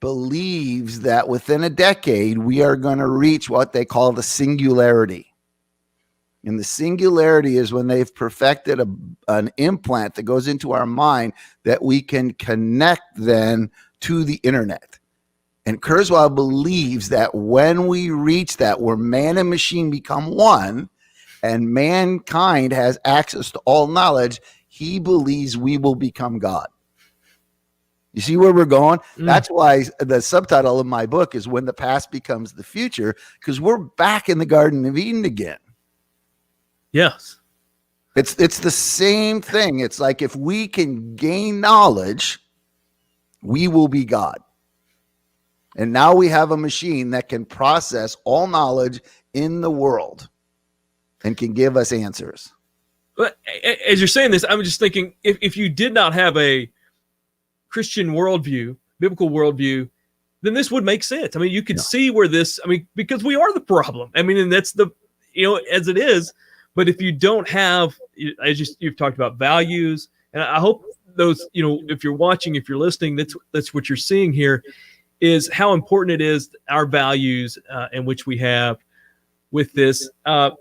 believes that within a decade, we are going to reach what they call the singularity. And the singularity is when they've perfected an implant that goes into our mind that we can connect then to the internet. And Kurzweil believes that when we reach that, where man and machine become one, and mankind has access to all knowledge, he believes we will become God. You see where we're going? That's why the subtitle of my book is When the Past Becomes the Future, because we're back in the Garden of Eden again. Yes. It's the same thing. It's like if we can gain knowledge, we will be God. And now we have a machine that can process all knowledge in the world and can give us answers. But as you're saying this, I'm just thinking, if you did not have a Christian worldview, biblical worldview, then this would make sense. I mean, you could see where this, because we are the problem. And that's as it is. But if you don't have, as you've talked about, values, and I hope those, if you're watching, if you're listening, that's what you're seeing here, is how important it is, our values in which we have with this. And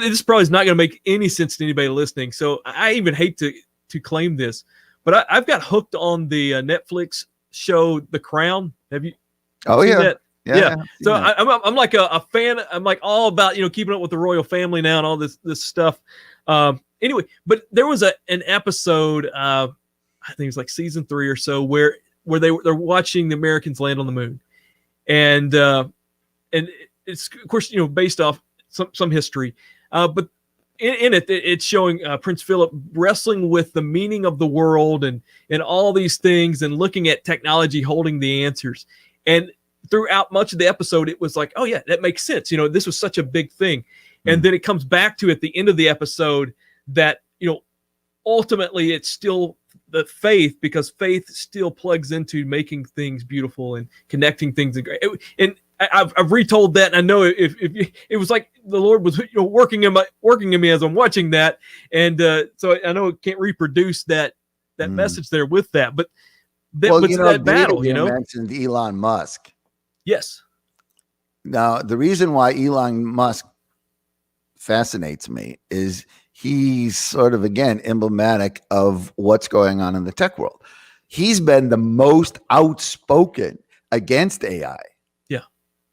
this probably is not going to make any sense to anybody listening. So I even hate to claim this, but I've got hooked on the Netflix show, The Crown. Have you seen that? Yeah. So I'm like a fan. I'm like all about, keeping up with the royal family now and all this stuff. Anyway, but there was an episode, I think it was like season 3 or so, where they're watching the Americans land on the moon. And it's, of course, based off some history. But in it, it's showing Prince Philip wrestling with the meaning of the world and all these things, and looking at technology holding the answers. And throughout much of the episode, it was like, oh yeah, that makes sense. This was such a big thing. And then it comes back to, at the end of the episode, that, ultimately it's still the faith, because faith still plugs into making things beautiful and connecting things. And I've retold that. And I know if it was like the Lord was working in me as I'm watching that. And so I know I can't reproduce that message there with that, but that battle, you mentioned Elon Musk. Yes. Now, the reason why Elon Musk fascinates me is he's sort of, again, emblematic of what's going on in the tech world. He's been the most outspoken against AI. Yeah.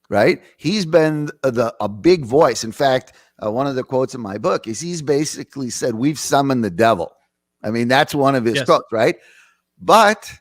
Right. He's been a big voice. In fact, one of the quotes in my book is he's basically said, we've summoned the devil. I mean, that's one of his quotes, right? But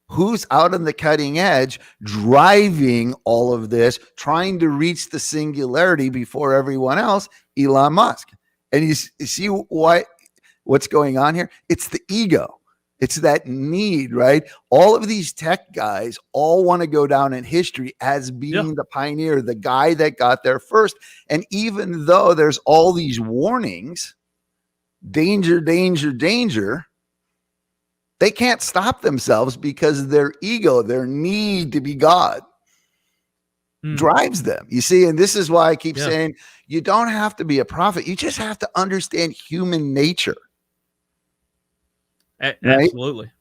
who's out on the cutting edge driving all of this, trying to reach the singularity before everyone else? Elon Musk. And you see what's going on here? It's the ego. It's that need, right? All of these tech guys all want to go down in history as being the pioneer, the guy that got there first. And even though there's all these warnings, danger, danger, danger, they can't stop themselves because their ego, their need to be God drives them. You see, and this is why I keep saying you don't have to be a prophet. You just have to understand human nature. Absolutely.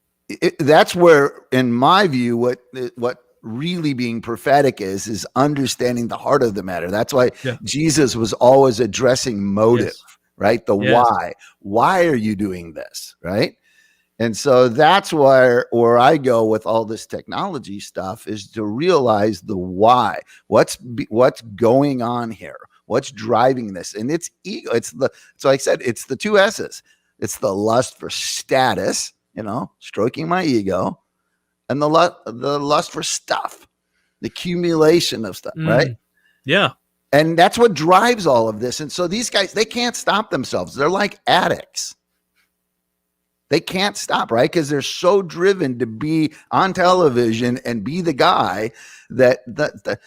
That's where, in my view, what really being prophetic is understanding the heart of the matter. That's why Jesus was always addressing motive, right? The why. Why are you doing this, right? And so that's where I go with all this technology stuff, is to realize the why. What's going on here? What's driving this? And it's ego. So like I said, it's the two S's. It's the lust for status, stroking my ego, and the lust for stuff, the accumulation of stuff, right? Yeah. And that's what drives all of this. And so these guys, they can't stop themselves. They're like addicts. They can't stop, right? Because they're so driven to be on television and be the guy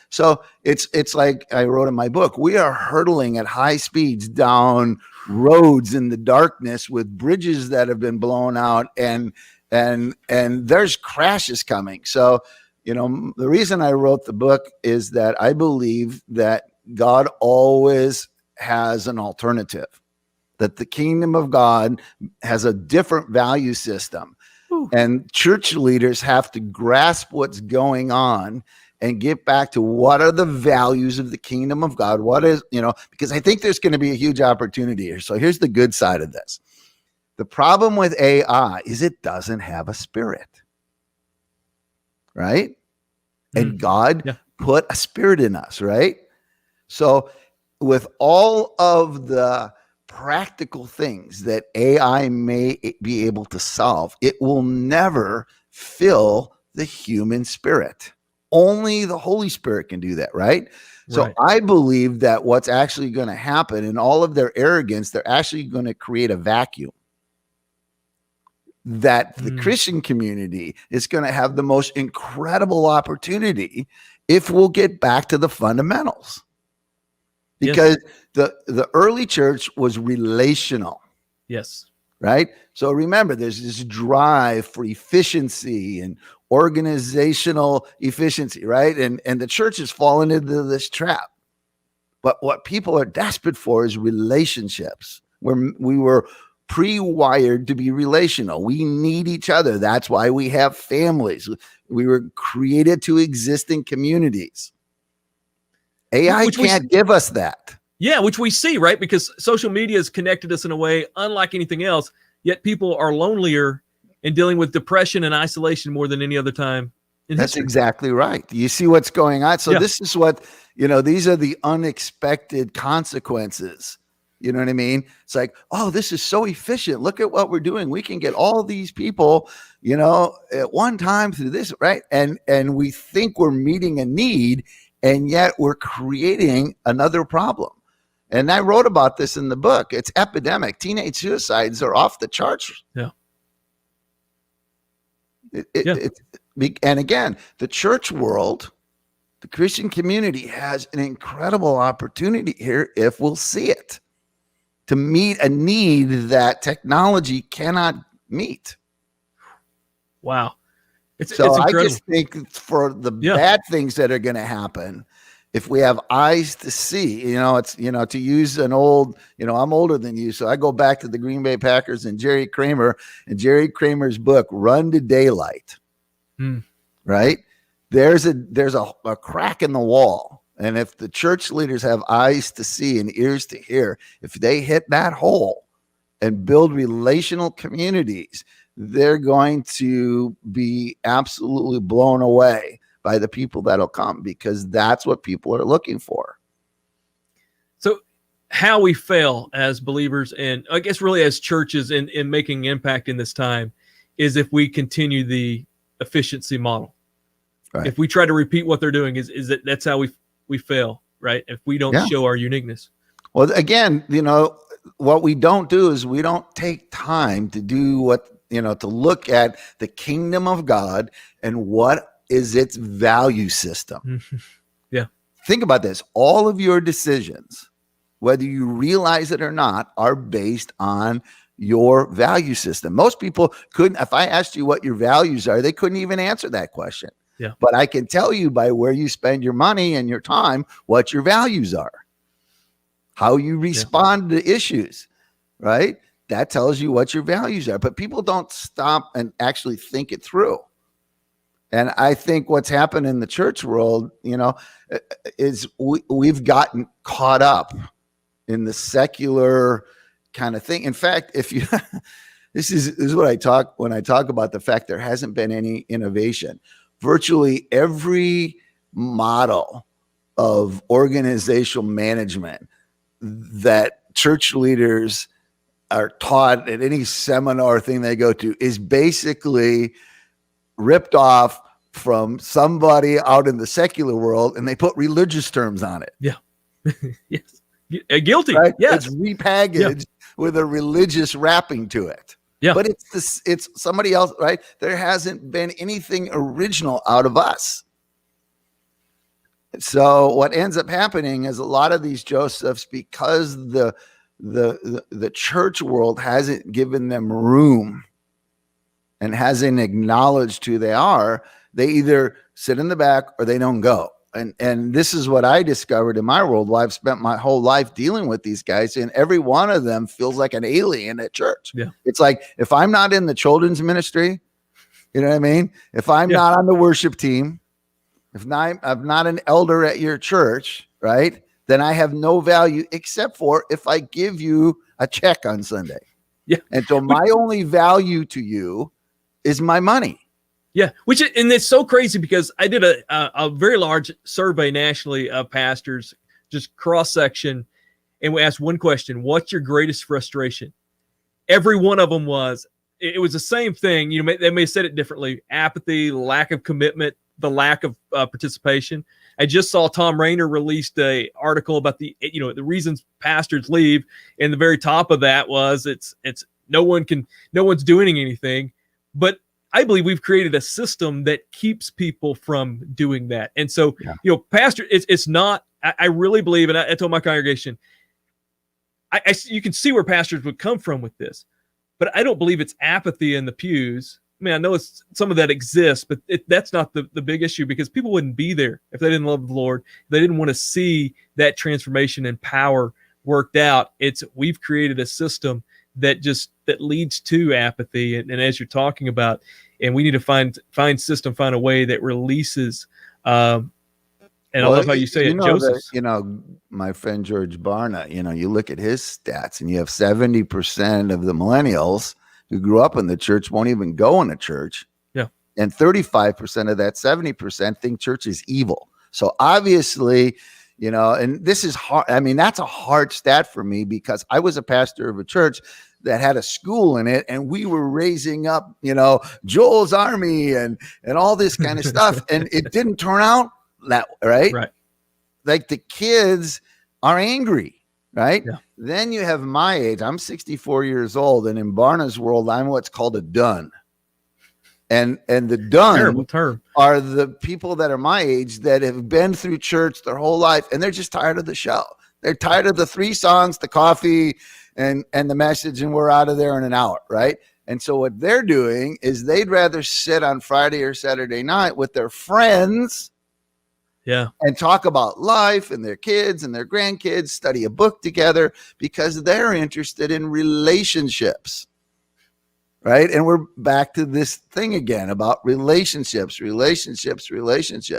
so it's like I wrote in my book, we are hurtling at high speeds down roads in the darkness with bridges that have been blown out, and there's crashes coming. So, the reason I wrote the book is that I believe that God always has an alternative, that the kingdom of God has a different value system. Ooh. And church leaders have to grasp what's going on and get back to what are the values of the kingdom of God. What is, because I think there's going to be a huge opportunity here. So here's the good side of this. The problem with AI is it doesn't have a spirit, right? And God put a spirit in us, right? So with all of the practical things that AI may be able to solve, it will never fill the human spirit. Only the Holy Spirit can do that, right? So I believe that what's actually going to happen, in all of their arrogance, they're actually going to create a vacuum, that the Christian community is going to have the most incredible opportunity if we'll get back to the fundamentals. Because the early church was relational. Yes. Right? So remember, there's this drive for efficiency and organizational efficiency, right? And the church has fallen into this trap. But what people are desperate for is relationships, where we were pre-wired to be relational. We need each other. That's why we have families. We were created to exist in communities. AI can't give us that. Yeah, which we see, right? Because social media has connected us in a way unlike anything else, yet people are lonelier and dealing with depression and isolation more than any other time in That's history. exactly right. You see what's going on? So this is what, these are the unexpected consequences. You know what I mean? It's like, oh, this is so efficient. Look at what we're doing. We can get all these people, at one time through this, right? And we think we're meeting a need, and yet we're creating another problem. And I wrote about this in the book. It's epidemic. Teenage suicides are off the charts. Yeah. And again, the church world, the Christian community has an incredible opportunity here if we'll see it, to meet a need that technology cannot meet. Wow. It's I just think for the bad things that are going to happen, if we have eyes to see, it's, to use an old, I'm older than you, so I go back to the Green Bay Packers and Jerry Kramer's book, Run to Daylight. Right? There's a crack in the wall. And if the church leaders have eyes to see and ears to hear, if they hit that hole and build relational communities, they're going to be absolutely blown away by the people that'll come, because that's what people are looking for. So how we fail as believers, and I guess really as churches in making impact in this time, is if we continue the efficiency model. Right. If we try to repeat what they're doing, that's how we fail, right? If we don't show our uniqueness. Well, again, what we don't do is we don't take time to do to look at the kingdom of God and what is its value system. Yeah. Think about this. All of your decisions, whether you realize it or not, are based on your value system. Most people couldn't, if I asked you what your values are, they couldn't even answer that question. Yeah. But I can tell you by where you spend your money and your time, what your values are, how you respond to issues, right? That tells you what your values are. But people don't stop and actually think it through. And I think what's happened in the church world, is we've gotten caught up in the secular kind of thing. In fact, if you, this is what I talk when I talk about the fact there hasn't been any innovation. Virtually every model of organizational management that church leaders are taught at any seminar thing they go to is basically ripped off from somebody out in the secular world, and they put religious terms on it. Yeah. Yes. Guilty. Right? Yes. It's repackaged with a religious wrapping to it. Yeah. But it's somebody else, right? There hasn't been anything original out of us. So what ends up happening is a lot of these Josephs, because the church world hasn't given them room and hasn't acknowledged who they are, they either sit in the back or they don't go. And this is what I discovered in my world. Well, I've spent my whole life dealing with these guys, and every one of them feels like an alien at church. Yeah. It's like, if I'm not in the children's ministry, you know what I mean? If I'm not on the worship team, I'm not an elder at your church, right? Then I have no value, except for if I give you a check on Sunday. Yeah. And so my only value to you is my money. Yeah, and it's so crazy because I did a very large survey nationally of pastors, just cross section, and we asked one question: what's your greatest frustration? Every one of them it was the same thing. They may have said it differently: apathy, lack of commitment, the lack of participation. I just saw Tom Rainer released a article about the reasons pastors leave, and the very top of that was it's no one's doing anything, but I believe we've created a system that keeps people from doing that. And so, pastor, it's not, I really believe, and I told my congregation, you can see where pastors would come from with this, but I don't believe it's apathy in the pews. I mean, I know some of that exists, but that's not the big issue, because people wouldn't be there if they didn't love the Lord. They didn't want to see that transformation and power worked out. We've created a system that leads to apathy. And as you're talking about, and we need to find a way that releases, I love how you say it, Joseph. My friend George Barna, you look at his stats and you have 70% of the millennials who grew up in the church won't even go in a church. Yeah. And 35% of that 70% think church is evil. So obviously, and this is hard. I mean, that's a hard stat for me, because I was a pastor of a church that had a school in it, and we were raising up, Joel's Army and all this kind of stuff. And it didn't turn out that right. Right. Like, the kids are angry, right? Yeah. Then you have my age. I'm 64 years old, and in Barna's world, I'm what's called a done. And the done Terrible term. Are the people that are my age that have been through church their whole life, and they're just tired of the show. They're tired of the 3 songs, the coffee, and the message, and we're out of there in an hour, right? And so what they're doing is they'd rather sit on Friday or Saturday night with their friends, and talk about life and their kids and their grandkids, study a book together, because they're interested in relationships. Right. And we're back to this thing again about relationships.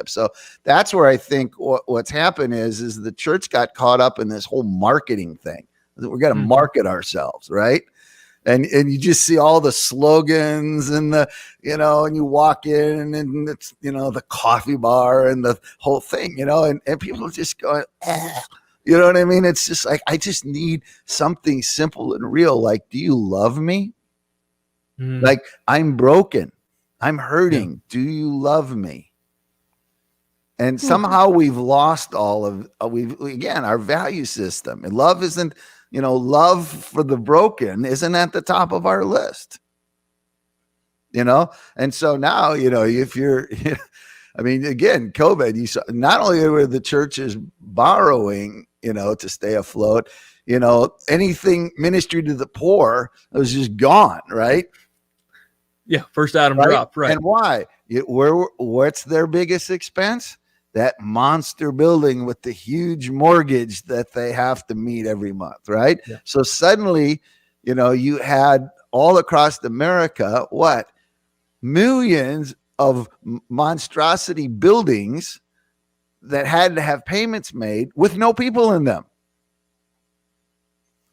So that's where I think what's happened is the church got caught up in this whole marketing thing. We're going to market ourselves. Right. And you just see all the slogans and the, and you walk in and it's, the coffee bar and the whole thing, and people just going, you know what I mean? It's just like, I just need something simple and real. Like, do you love me? Like, I'm broken. I'm hurting. Yeah. Do you love me? And somehow we've lost all of, our value system. And love isn't, love for the broken isn't at the top of our list, And so now, if you're, I mean, again, COVID, you saw not only were the churches borrowing, to stay afloat, anything ministry to the poor was just gone, right? Yeah. First item dropped, right. And why? What's their biggest expense? That monster building with the huge mortgage that they have to meet every month, right? Yeah. So suddenly, you had all across America, millions of monstrosity buildings that had to have payments made with no people in them.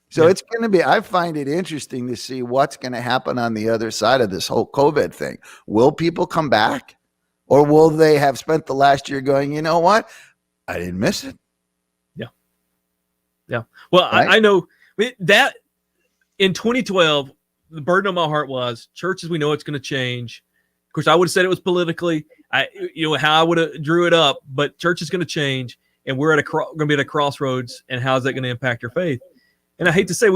So it's going to be, I find it interesting to see what's going to happen on the other side of this whole COVID thing. Will people come back? Or will they have spent the last year going, you know what? I didn't miss it. Yeah. Yeah. Well, right? I know that in 2012, the burden on my heart was churches, we know it's going to change. Of course, I would have said it was politically, how I would have drew it up, but church is going to change and we're going to be at a crossroads. And how's that going to impact your faith? And I hate to say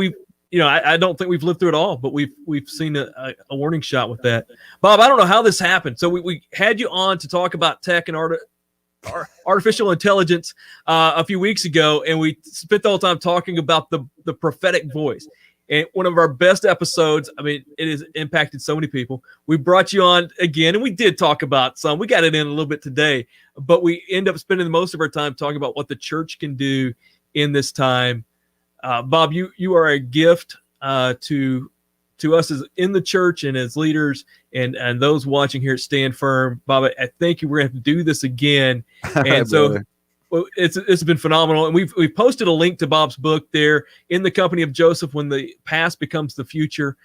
I don't think we've lived through it all, but we've seen a warning shot with that. Bob, I don't know how this happened. So we had you on to talk about tech and artificial intelligence a few weeks ago, and we spent the whole time talking about the prophetic voice. And one of our best episodes, I mean, it has impacted so many people. We brought you on again, and we did talk about some. We got it in a little bit today, but we end up spending most of our time talking about what the church can do in this time. Bob, you are a gift to us as in the church and as leaders and those watching here at Stand Firm. Bob, I thank you. We're going to have to do this again. And so it's been phenomenal. And we've posted a link to Bob's book there, In the Company of Joseph, When the Past Becomes the Future.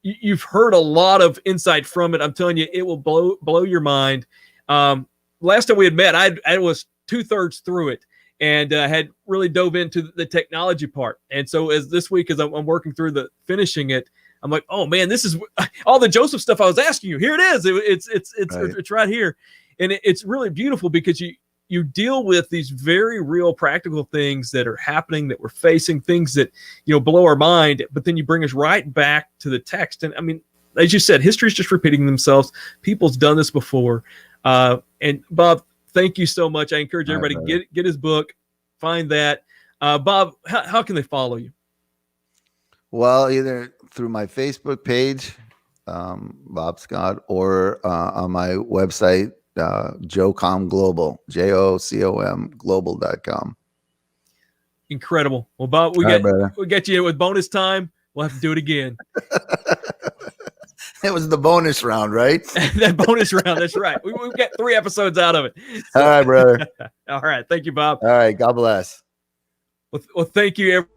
You've heard a lot of insight from it. I'm telling you, it will blow your mind. Last time we had met, I was 2/3 through it. And had really dove into the technology part. And so as this week, as I'm working through finishing it, I'm like, oh man, this is all the Joseph stuff I was asking you. Here it is. It's right here. And it's really beautiful because you deal with these very real practical things that are happening, that we're facing, things that, blow our mind, but then you bring us right back to the text. And I mean, as you said, history is just repeating themselves. People's done this before. And Bob, thank you so much. I encourage everybody to get his book, find that. Bob, how can they follow you? Well, either through my Facebook page, Bob Scott, or on my website, Jocom Global, JOCOM Global.com. Incredible. Well, Bob, we get you with bonus time. We'll have to do it again. It was the bonus round, right? That bonus round. That's right. We've got 3 episodes out of it. So, all right, brother. All right. Thank you, Bob. All right. God bless. Well, thank you, everyone.